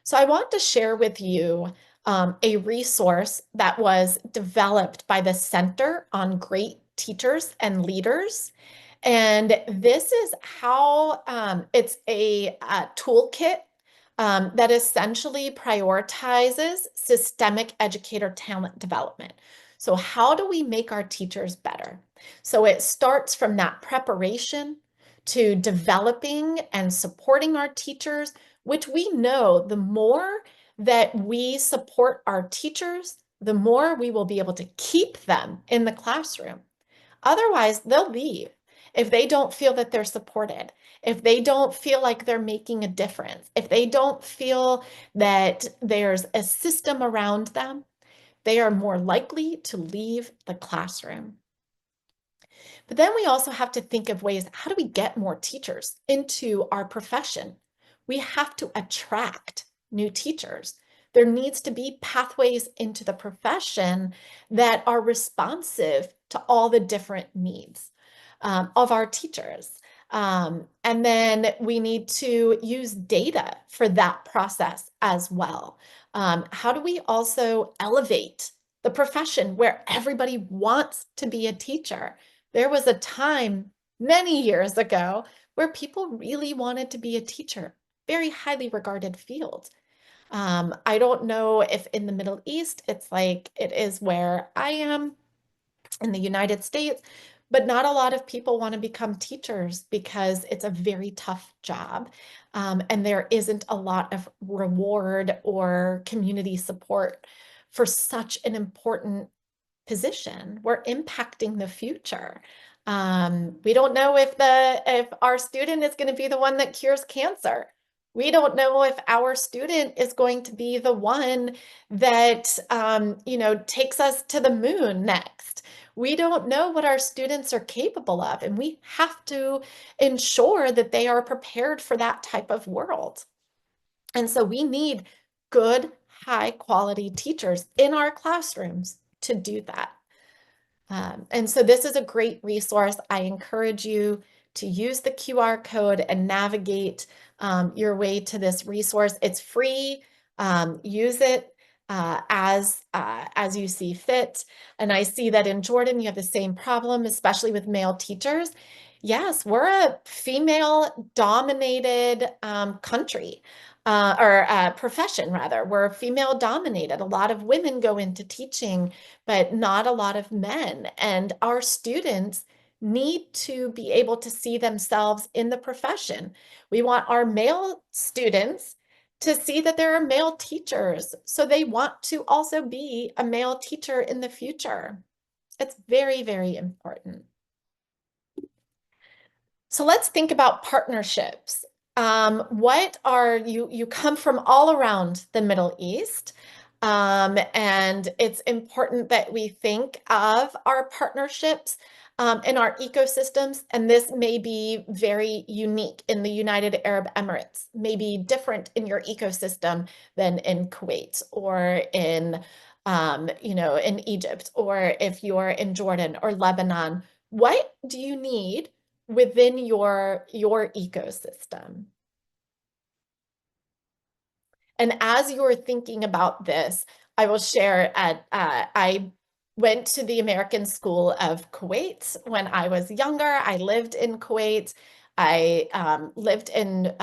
So I want to share with you a resource that was developed by the Center on Great Teachers and Leaders. And this is how it's a toolkit that essentially prioritizes systemic educator talent development. So how do we make our teachers better? So it starts from that preparation to developing and supporting our teachers, which we know the more that we support our teachers, the more we will be able to keep them in the classroom. Otherwise, they'll leave if they don't feel that they're supported, if they don't feel like they're making a difference, if they don't feel that there's a system around them, they are more likely to leave the classroom. But then we also have to think of ways, how do we get more teachers into our profession? We have to attract new teachers. There needs to be pathways into the profession that are responsive to all the different needs of our teachers. And then we need to use data for that process as well. How do we also elevate the profession where everybody wants to be a teacher? There was a time many years ago where people really wanted to be a teacher, very highly regarded field. I don't know if in the Middle East it's like it is where I am in the United States, but not a lot of people want to become teachers because it's a very tough job. And there isn't a lot of reward or community support for such an important position. We're impacting the future. We don't know if our student is going to be the one that cures cancer. We don't know if our student is going to be the one that takes us to the moon next. We don't know what our students are capable of, and we have to ensure that they are prepared for that type of world. And so we need good, high quality teachers in our classrooms to do that. And so this is a great resource. I encourage you to use the QR code and navigate your way to this resource. It's free. Use it as you see fit. And I see that in Jordan, you have the same problem, especially with male teachers. Yes, we're a female-dominated country. Or profession, rather. We're female dominated. A lot of women go into teaching, but not a lot of men. And our students need to be able to see themselves in the profession. We want our male students to see that there are male teachers, so they want to also be a male teacher in the future. It's very, very important. So let's think about partnerships. What are you come from all around the Middle East, and it's important that we think of our partnerships in our ecosystems, and this may be very unique in the United Arab Emirates, may be different in your ecosystem than in Kuwait or in, in Egypt, or if you're in Jordan or Lebanon. What do you need within your ecosystem? And as you're thinking about this, I will share I went to the American School of Kuwait when I was younger. I lived in Kuwait. I lived in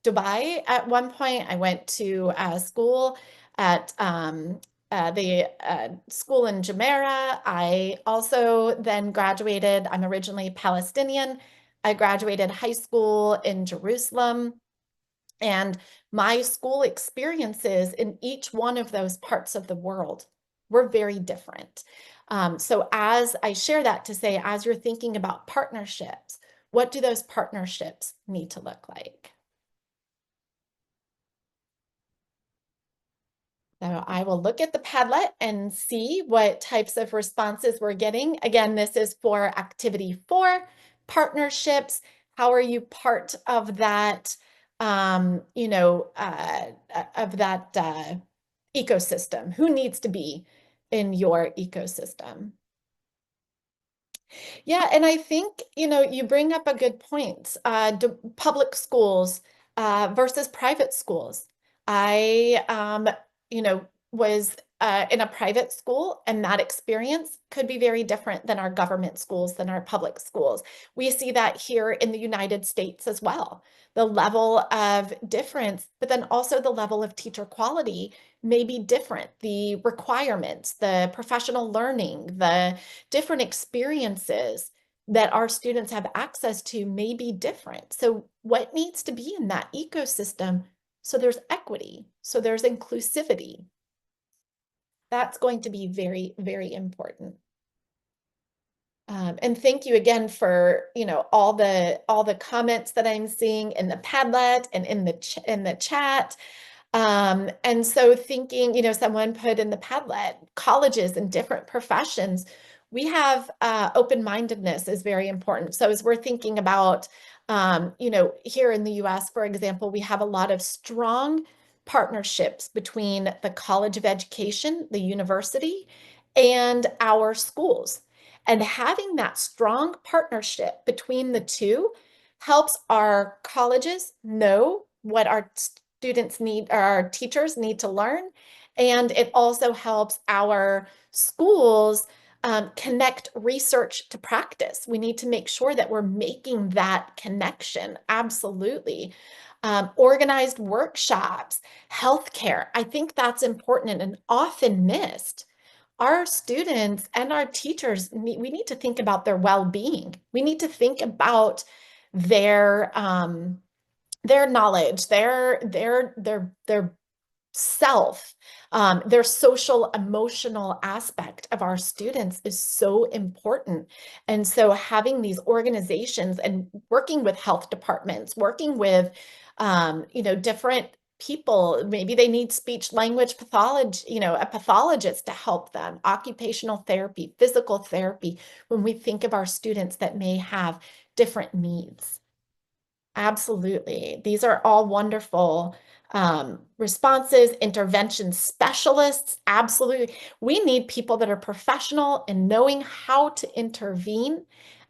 Dubai at one point. I went to school at the school in Jumeirah. I also then graduated. I'm originally Palestinian. I graduated high school in Jerusalem. And my school experiences in each one of those parts of the world were very different. So as I share that to say, as you're thinking about partnerships, what do those partnerships need to look like? So I will look at the Padlet and see what types of responses we're getting. Again, this is for activity 4, partnerships. How are you part of that, ecosystem? Who needs to be in your ecosystem? Yeah, and I think, you bring up a good point. Public schools versus private schools. I, was in a private school, and that experience could be very different than our government schools, than our public schools. We see that here in the United States as well. The level of difference, but then also the level of teacher quality may be different. The requirements, the professional learning, the different experiences that our students have access to may be different. So what needs to be in that ecosystem so there's equity, so there's inclusivity? That's going to be very, very important. And thank you again for, all the comments that I'm seeing in the Padlet and in the chat. And so thinking, someone put in the Padlet, colleges and different professions, we have open-mindedness is very important. So as we're thinking about, here in the US, for example, we have a lot of strong partnerships between the College of Education, the university, and our schools. And having that strong partnership between the two helps our colleges know what our students need, or our teachers need to learn. And it also helps our schools connect research to practice. We need to make sure that we're making that connection. Absolutely. Organized workshops, healthcare. I think that's important and often missed. Our students and our teachers, we need to think about their well-being. We need to think about their knowledge, their self, their social emotional aspect of our students is so important. And so having these organizations and working with health departments, working with, different people, maybe they need speech language pathology, a pathologist to help them, occupational therapy, physical therapy, when we think of our students that may have different needs. Absolutely. These are all wonderful responses, intervention specialists. Absolutely. We need people that are professional in knowing how to intervene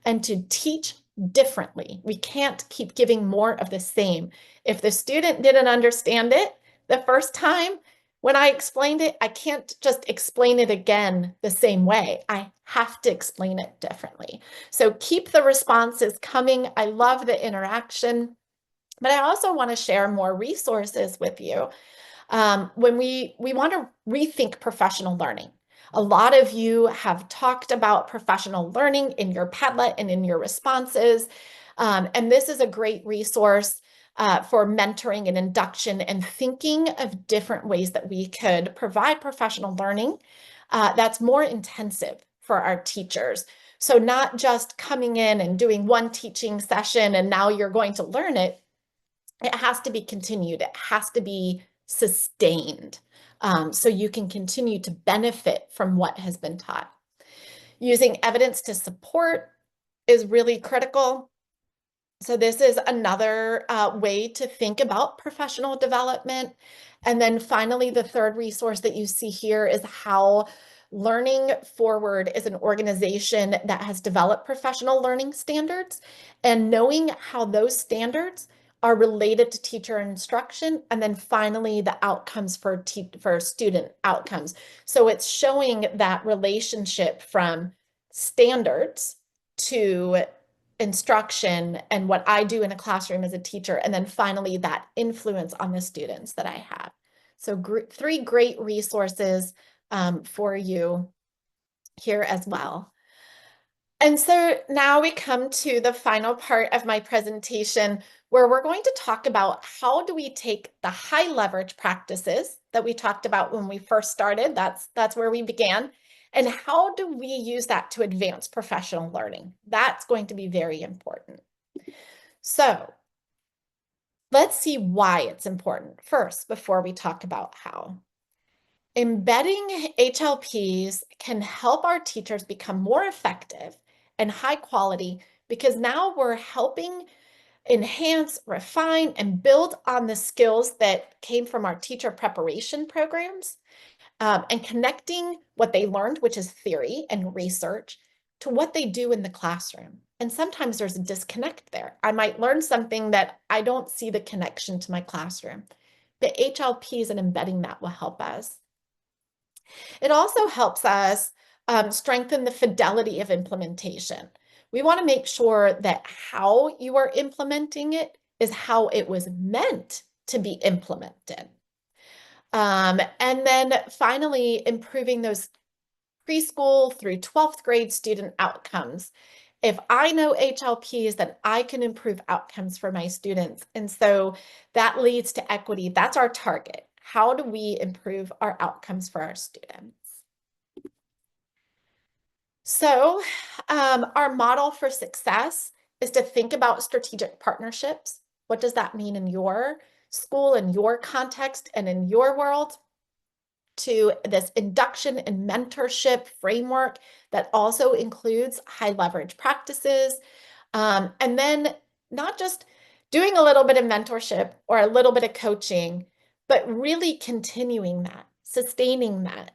and to teach differently. We can't keep giving more of the same. If the student didn't understand it the first time, when I explained it, I can't just explain it again the same way. I have to explain it differently. So keep the responses coming. I love the interaction, but I also want to share more resources with you. When we want to rethink professional learning. A lot of you have talked about professional learning in your Padlet and in your responses. And this is a great resource for mentoring and induction and thinking of different ways that we could provide professional learning that's more intensive for our teachers. So not just coming in and doing one teaching session and now you're going to learn it. It has to be continued. It has to be sustained so you can continue to benefit from what has been taught. Using evidence to support is really critical. So this is another way to think about professional development. And then finally, the third resource that you see here is how Learning Forward is an organization that has developed professional learning standards, and knowing how those standards are related to teacher instruction, and then finally the outcomes for student outcomes. So it's showing that relationship from standards to instruction and what I do in a classroom as a teacher, and then finally that influence on the students that I have. So three great resources for you here as well. And so now we come to the final part of my presentation, where we're going to talk about how do we take the high leverage practices that we talked about when we first started, that's where we began, and how do we use that to advance professional learning? That's going to be very important. So let's see why it's important first before we talk about how. Embedding HLPs can help our teachers become more effective and high quality, because now we're helping enhance, refine, and build on the skills that came from our teacher preparation programs, and connecting what they learned, which is theory and research, to what they do in the classroom. And sometimes there's a disconnect there. I might learn something that I don't see the connection to my classroom, but HLPs and embedding that will help us. It also helps us strengthen the fidelity of implementation. We want to make sure that how you are implementing it is how it was meant to be implemented. And then finally, improving those preschool through 12th grade student outcomes. If I know HLPs, then I can improve outcomes for my students. And so that leads to equity. That's our target. How do we improve our outcomes for our students? So our model for success is to think about strategic partnerships. What does that mean in your school, in your context, and in your world? To this induction and mentorship framework that also includes high leverage practices. And then not just doing a little bit of mentorship or a little bit of coaching, but really continuing that, sustaining that,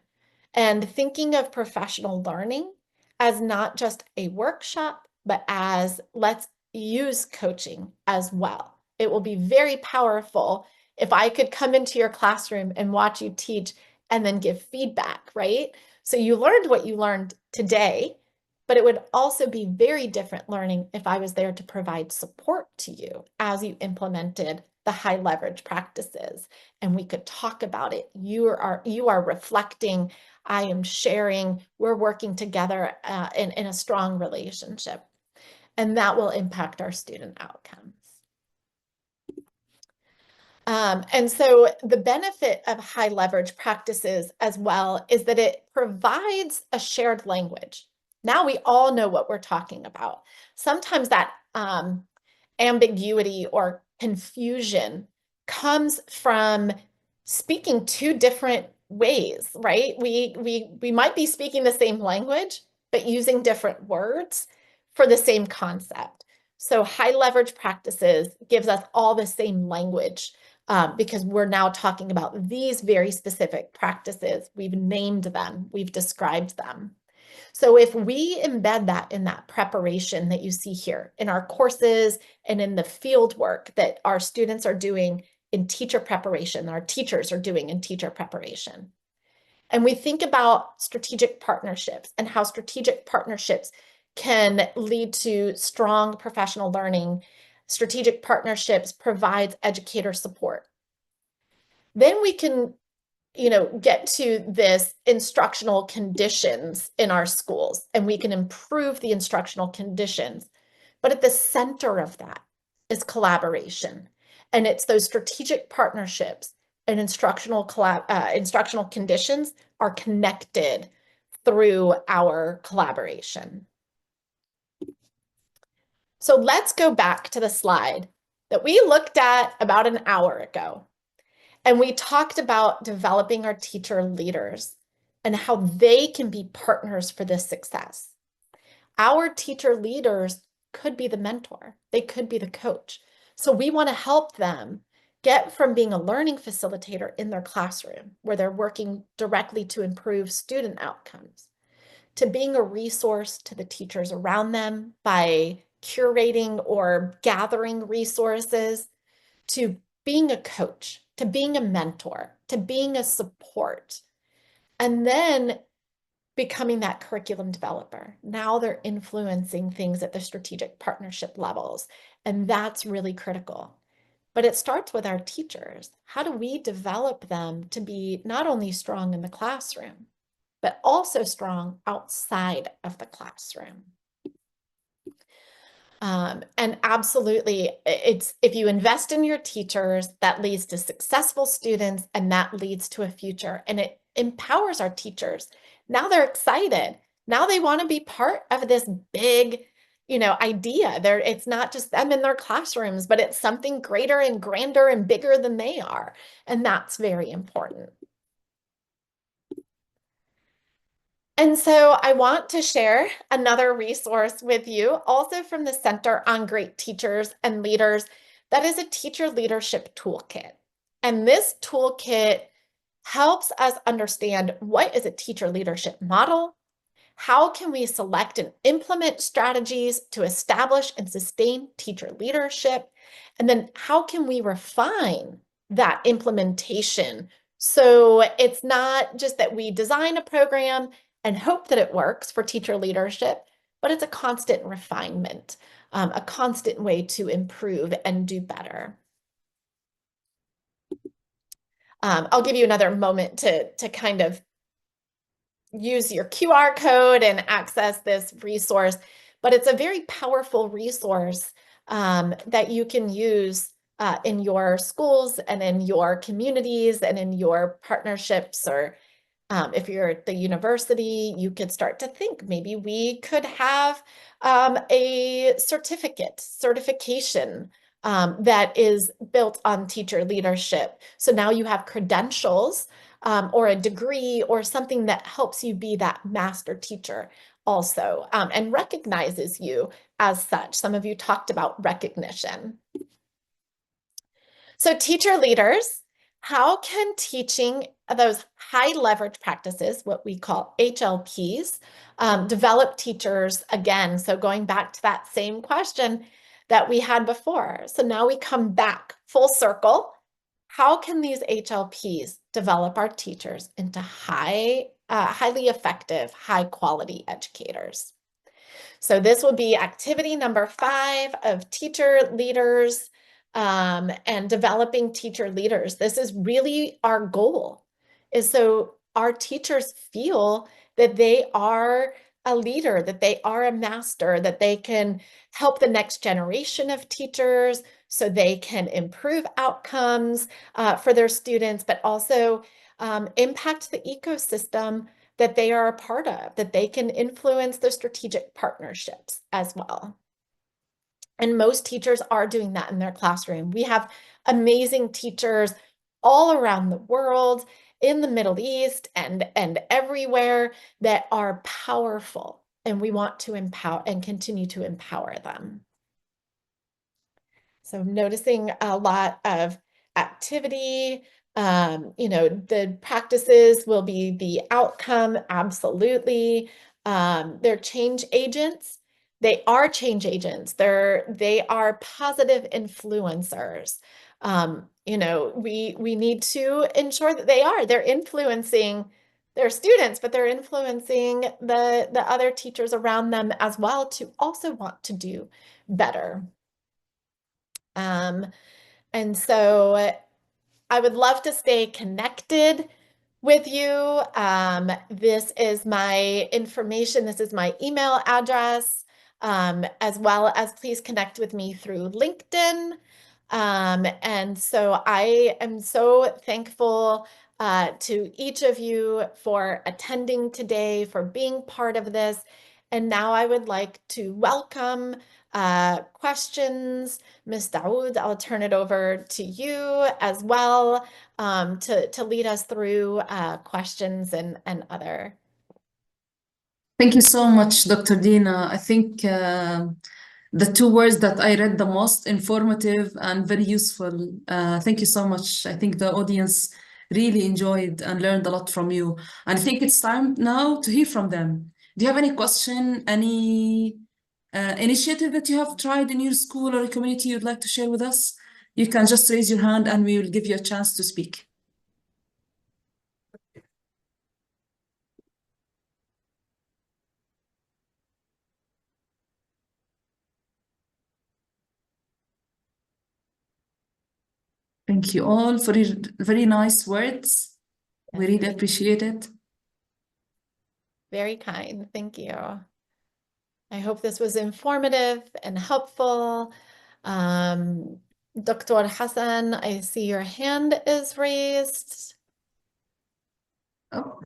and thinking of professional learning as not just a workshop, but as let's use coaching as well. It will be very powerful if I could come into your classroom and watch you teach and then give feedback, right? So you learned what you learned today, but it would also be very different learning if I was there to provide support to you as you implemented the high leverage practices, and we could talk about it. You are reflecting, I am sharing, we're working together in a strong relationship, and that will impact our student outcomes. And so the benefit of high leverage practices as well is that it provides a shared language. Now we all know what we're talking about. Sometimes that ambiguity or confusion comes from speaking two different ways, right? We might be speaking the same language, but using different words for the same concept. So high leverage practices gives us all the same language, because we're now talking about these very specific practices. We've named them, we've described them. So if we embed that in that preparation that you see here in our courses and in the field work that our students are doing in teacher preparation, our teachers are doing in teacher preparation, and we think about strategic partnerships and how strategic partnerships can lead to strong professional learning. Strategic partnerships provides educator support. Then we can, get to this instructional conditions in our schools, and we can improve the instructional conditions. But at the center of that is collaboration. And it's those strategic partnerships and instructional conditions are connected through our collaboration. So let's go back to the slide that we looked at about an hour ago. And we talked about developing our teacher leaders and how they can be partners for this success. our teacher leaders could be the mentor. They could be the coach. So we want to help them get from being a learning facilitator in their classroom, where they're working directly to improve student outcomes, to being a resource to the teachers around them by curating or gathering resources, to being a coach, to being a mentor, to being a support, and then becoming that curriculum developer. Now they're influencing things at the strategic partnership levels, and that's really critical. But it starts with our teachers. How do we develop them to be not only strong in the classroom, but also strong outside of the classroom? And absolutely, it's if you invest in your teachers, that leads to successful students, and that leads to a future, and it empowers our teachers. Now they're excited. Now they want to be part of this big, idea. It's not just them in their classrooms, but it's something greater and grander and bigger than they are. And that's very important. And so I want to share another resource with you, also from the Center on Great Teachers and Leaders. That is a teacher leadership toolkit. And this toolkit helps us understand what is a teacher leadership model, how can we select and implement strategies to establish and sustain teacher leadership, and then how can we refine that implementation so it's not just that we design a program and hope that it works for teacher leadership, but it's a constant refinement, a constant way to improve and do better. I'll give you another moment to kind of use your QR code and access this resource, but it's a very powerful resource that you can use in your schools and in your communities and in your partnerships, or if you're at the university, you could start to think maybe we could have a certification that is built on teacher leadership. So now you have credentials or a degree or something that helps you be that master teacher also, and recognizes you as such. Some of you talked about recognition. So teacher leaders, how can teaching those high leverage practices, what we call HLPs, develop teachers again? So going back to that same question that we had before. So now we come back full circle. How can these HLPs develop our teachers into highly effective, high quality educators? So this will be activity number 5 of teacher leaders and developing teacher leaders. This is really our goal, is so our teachers feel that they are a leader, that they are a master, that they can help the next generation of teachers so they can improve outcomes for their students, but also impact the ecosystem that they are a part of, that they can influence the strategic partnerships as well. And most teachers are doing that in their classroom. We have amazing teachers all around the world, in the Middle East and everywhere, that are powerful, and we want to empower and continue to empower them. So noticing a lot of activity, the practices will be the outcome, absolutely. They're change agents. They are change agents. They are positive influencers. We need to ensure that they're influencing their students, but they're influencing the other teachers around them as well to also want to do better. And so I would love to stay connected with you. This is my information. This is my email address, as well as please connect with me through LinkedIn. And so I am so thankful to each of you for attending today, for being part of this. And now I would like to welcome questions. Ms. Daoud, I'll turn it over to you as well to lead us through questions and other. Thank you so much, Dr. Dina. I think the two words that I read the most, informative and very useful. Thank you so much. I think the audience really enjoyed and learned a lot from you. And I think it's time now to hear from them. Do you have any question, any initiative that you have tried in your school or community you'd like to share with us? You can just raise your hand and we will give you a chance to speak. Thank you all for your very nice words. We really appreciate it. Very kind. Thank you. I hope this was informative and helpful. Dr. Hassan, I see your hand is raised. Oh.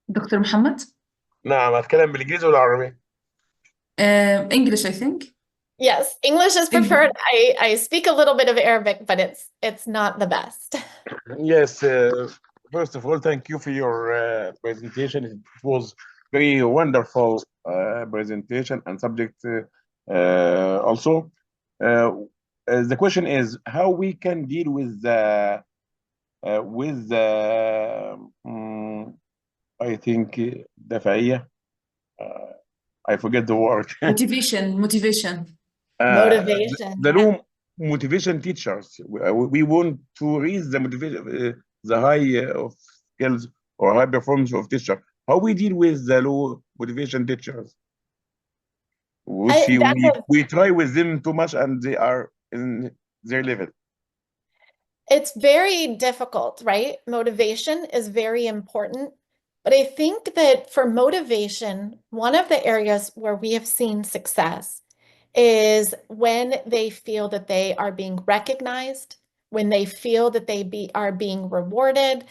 Dr. Muhammad? نعم أتكلم بالإنجليزي ولا عربي؟ English, I think. Yes, English is preferred. I speak a little bit of Arabic, but it's not the best. Yes, first of all, thank you for your presentation. It was very wonderful presentation and subject also. The question is how we can deal with the I think دافعية. I forget the word. Motivation. Motivation. The low motivation teachers. We want to raise the motivation, the high of skills or high performance of teacher. How we deal with the low motivation teachers? We try with them too much and they are in their level. It's very difficult, right? Motivation is very important. But I think that for motivation, one of the areas where we have seen success is when they feel that they are being recognized, when they feel that they are being rewarded.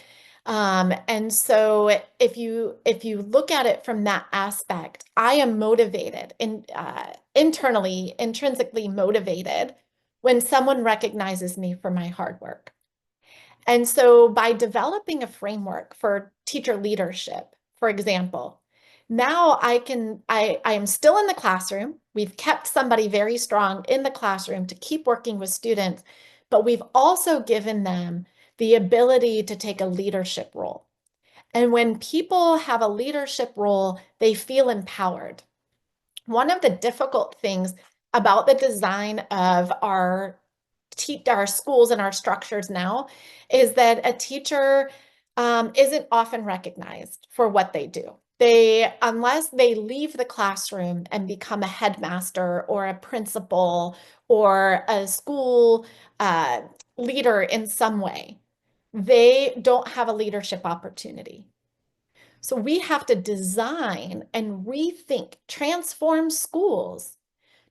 And so if you look at it from that aspect, I am motivated and internally, intrinsically motivated when someone recognizes me for my hard work. And so by developing a framework for teacher leadership, for example, now I am still in the classroom. We've kept somebody very strong in the classroom to keep working with students, but we've also given them the ability to take a leadership role. And when people have a leadership role, they feel empowered. One of the difficult things about the design of our schools and our structures now is that a teacher isn't often recognized for what they do. Unless they leave the classroom and become a headmaster or a principal or a school leader in some way, they don't have a leadership opportunity. So we have to design and rethink, transform schools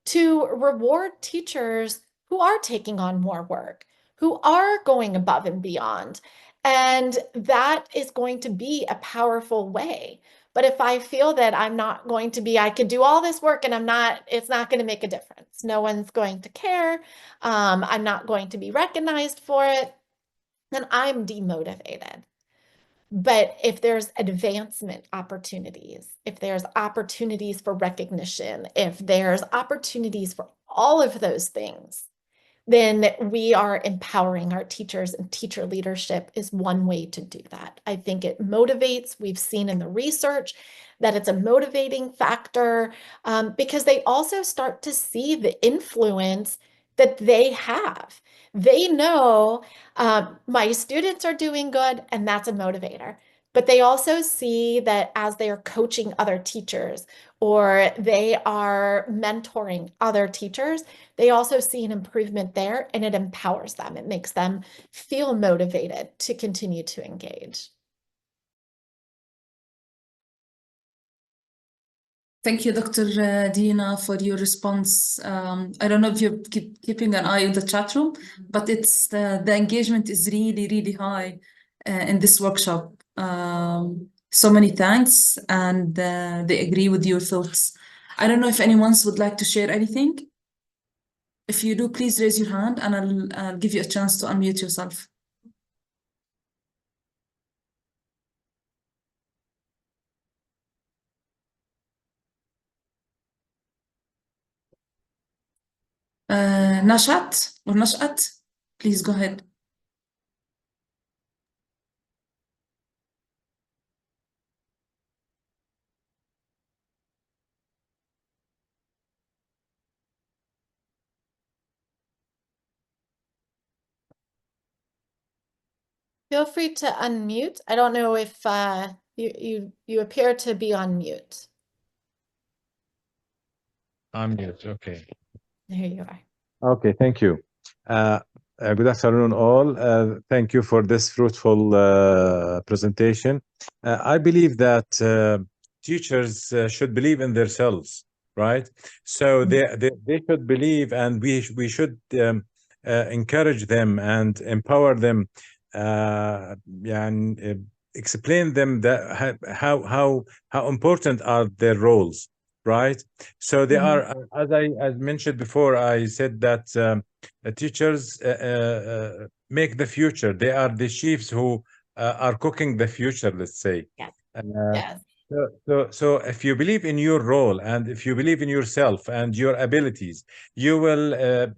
to reward teachers who are taking on more work, who are going above and beyond. And that is going to be a powerful way. But if I feel that I'm not going to be, I could do all this work and it's not going to make a difference. No one's going to care. I'm not going to be recognized for it. Then I'm demotivated. But if there's advancement opportunities, if there's opportunities for recognition, if there's opportunities for all of those things, then we are empowering our teachers, and teacher leadership is one way to do that. I think it motivates. We've seen in the research that it's a motivating factor because they also start to see the influence that they have. They know my students are doing good, and that's a motivator. But they also see that as they are coaching other teachers or they are mentoring other teachers, they also see an improvement there, and it empowers them. It makes them feel motivated to continue to engage. Thank you, Dr. Dina, for your response. I don't know if you're keeping an eye on the chat room, but it's the engagement is really, really high in this workshop. So many thanks, and they agree with your thoughts. I don't know if anyone would like to share anything. If you do, please raise your hand and I'll give you a chance to unmute yourself. Nashat or Nashat, please go ahead. Feel free to unmute. I don't know if you appear to be on mute. I'm mute. Okay. There you are. Okay, thank you. Good afternoon, all. Thank you for this fruitful presentation. I believe that teachers should believe in themselves, right? So they should believe, and we should encourage them and empower them, and explain them that how important are their roles, right? So they are, as mentioned before, I said that teachers make the future. They are the chefs who are cooking the future, let's say. Yes. Uh, Yes. so if you believe in your role and if you believe in yourself and your abilities, you'll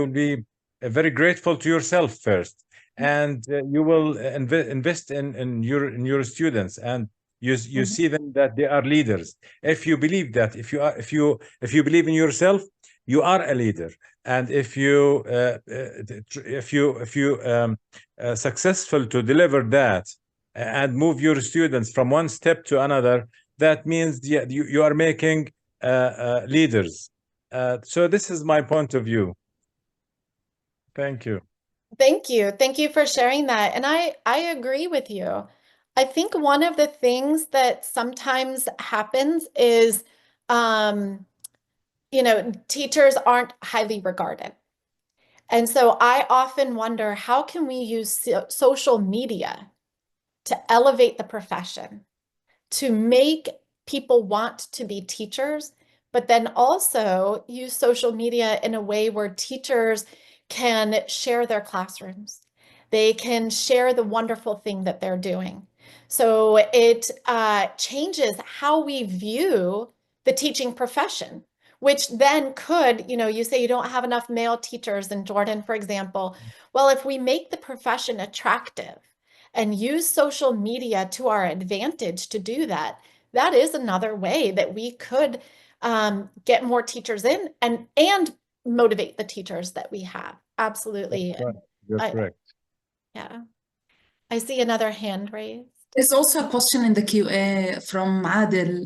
be very grateful to yourself first, and you will invest in your students, and you see them that they are leaders. If you believe that, if you believe in yourself, you are a leader. And if you successful to deliver that and move your students from one step to another, that means you are making leaders. So this is my point of view. Thank you. Thank you. Thank you for sharing that. And I agree with you. I think one of the things that sometimes happens is, teachers aren't highly regarded. And so I often wonder, how can we use social media to elevate the profession, to make people want to be teachers, but then also use social media in a way where teachers can share their classrooms. They can share the wonderful thing that they're doing. So it changes how we view the teaching profession, which then could, you say you don't have enough male teachers in Jordan, for example. Well, if we make the profession attractive and use social media to our advantage to do that, that is another way that we could get more teachers in and motivate the teachers that we have. Absolutely. Right. You're correct. Yeah. I see another hand raised. There's also a question in the QA from Adil.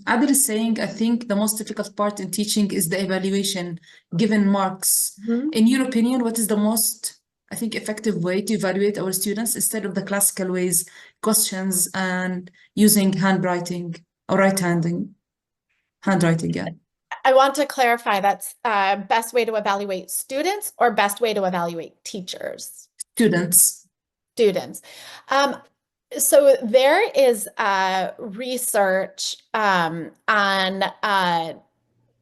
Adil is saying, I think the most difficult part in teaching is the evaluation, given marks. In your opinion, what is the most, I think, effective way to evaluate our students instead of the classical ways, questions and using handwriting or handwriting, yeah. I want to clarify, that's best way to evaluate students or best way to evaluate teachers? Students. So there is research on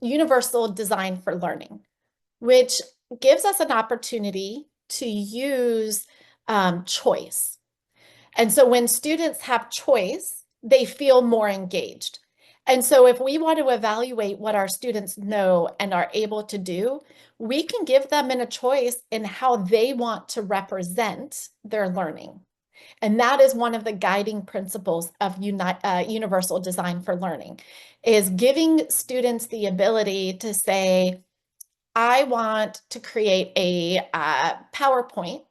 universal design for learning, which gives us an opportunity to use choice. And so when students have choice, they feel more engaged. And so if we want to evaluate what our students know and are able to do, we can give them a choice in how they want to represent their learning. And that is one of the guiding principles of universal design for learning, is giving students the ability to say, I want to create a PowerPoint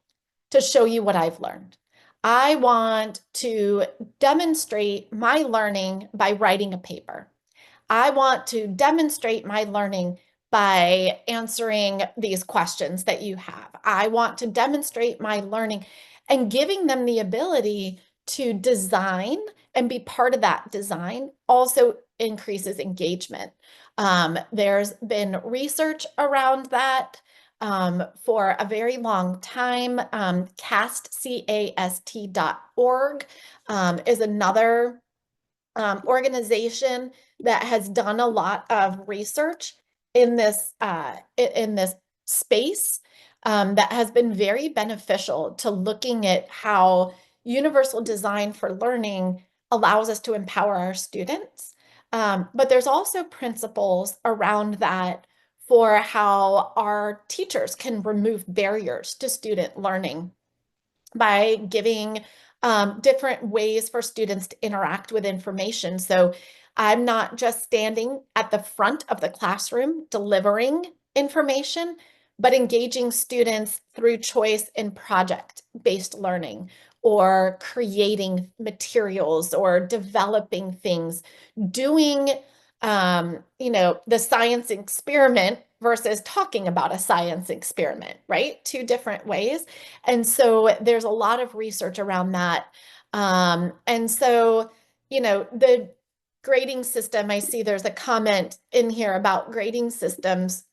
to show you what I've learned. I want to demonstrate my learning by writing a paper. I want to demonstrate my learning by answering these questions that you have. I want to demonstrate my learning, and giving them the ability to design and be part of that design also increases engagement. There's been research around that for a very long time. CAST.org is another organization that has done a lot of research in this space that has been very beneficial to looking at how universal design for learning allows us to empower our students. But there's also principles around that for how our teachers can remove barriers to student learning by giving different ways for students to interact with information. So I'm not just standing at the front of the classroom delivering information, but engaging students through choice in project-based learning, or creating materials, or developing things, doing the science experiment versus talking about a science experiment, right? Two different ways. And so there's a lot of research around that. And so, the grading system, I see there's a comment in here about grading systems.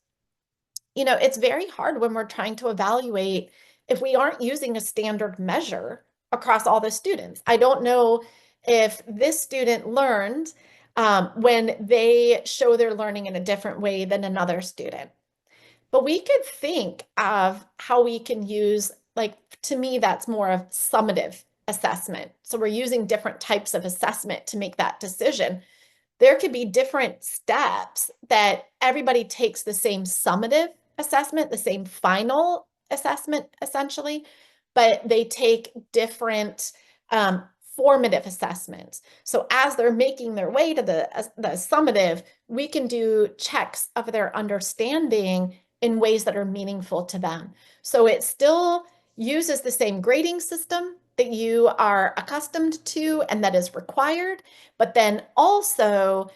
It's very hard when we're trying to evaluate if we aren't using a standard measure across all the students. I don't know if this student learned when they show their learning in a different way than another student. But we could think of how we can use, to me, that's more of summative assessment. So we're using different types of assessment to make that decision. There could be different steps that everybody takes the same summative assessment, the same final assessment, essentially, but they take different formative assessments. So as they're making their way to the summative, we can do checks of their understanding in ways that are meaningful to them. So it still uses the same grading system that you are accustomed to and that is required, but then also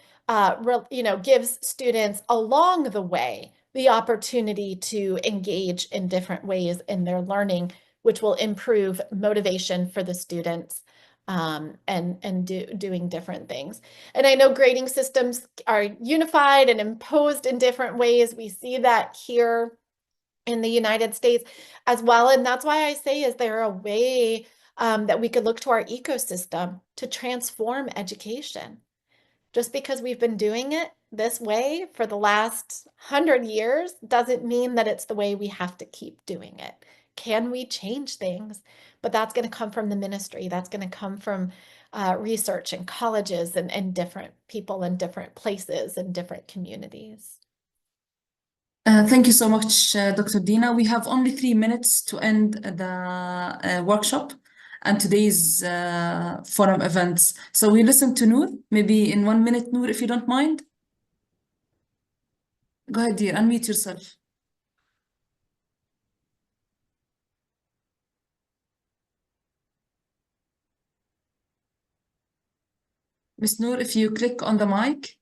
gives students along the way the opportunity to engage in different ways in their learning, which will improve motivation for the students and doing different things. And I know grading systems are unified and imposed in different ways. We see that here in the United States as well. And that's why I say, is there a way that we could look to our ecosystem to transform education? Just because we've been doing it this way for the last 100 years doesn't mean that it's the way we have to keep doing it. Can we change things? But that's going to come from the ministry. That's going to come from research and colleges and different people in different places and different communities. Thank you so much, Dr. Dina. We have only 3 minutes to end the workshop and today's forum events. So we listen to Noor, maybe in 1 minute, Noor, if you don't mind. Go ahead, dear, unmute yourself. Miss Noor, if you click on the mic,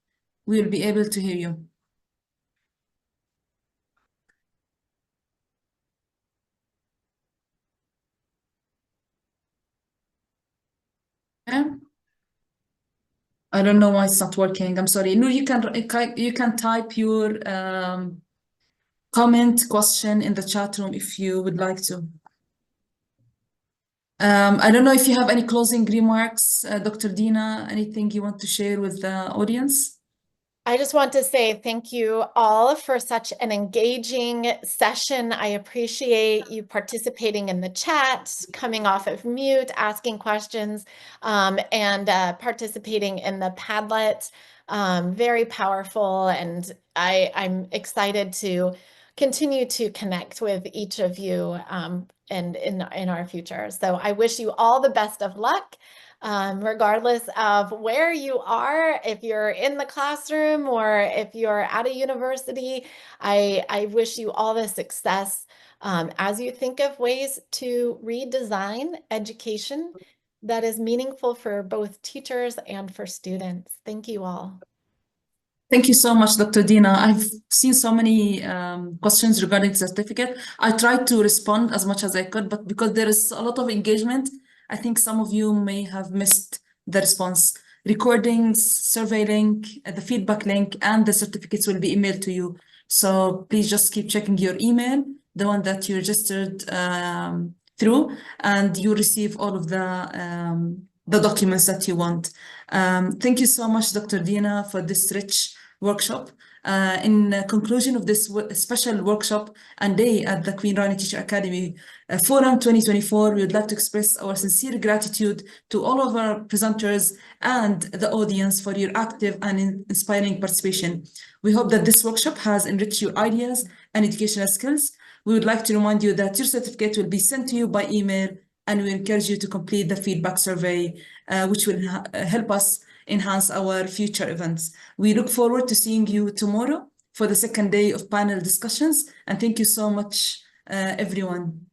we'll be able to hear you. Yeah? I don't know why it's not working. I'm sorry. Noor, you can type your comment, question in the chat room if you would like to. I don't know if you have any closing remarks, Dr. Dina, anything you want to share with the audience? I just want to say thank you all for such an engaging session. I appreciate you participating in the chat, coming off of mute, asking questions, and participating in the Padlet. Very powerful, and I'm excited to continue to connect with each of you and in our future. So I wish you all the best of luck. Regardless of where you are, if you're in the classroom or if you're at a university, I wish you all the success as you think of ways to redesign education that is meaningful for both teachers and for students. Thank you all. Thank you so much, Dr. Dina. I've seen so many questions regarding certificate. I tried to respond as much as I could, but because there is a lot of engagement, I think some of you may have missed the response. Recordings, survey link, the feedback link, and the certificates will be emailed to you. So please just keep checking your email, the one that you registered through, and you receive all of the documents that you want. Thank you so much, Dr. Dina, for this rich workshop. In conclusion of this special workshop and day at the Queen Rani Teacher Academy Forum 2024, we would like to express our sincere gratitude to all of our presenters and the audience for your active and inspiring participation. We hope that this workshop has enriched your ideas and educational skills. We would like to remind you that your certificate will be sent to you by email, and we encourage you to complete the feedback survey, which will help us enhance our future events. We look forward to seeing you tomorrow for the second day of panel discussions, and thank you so much, everyone.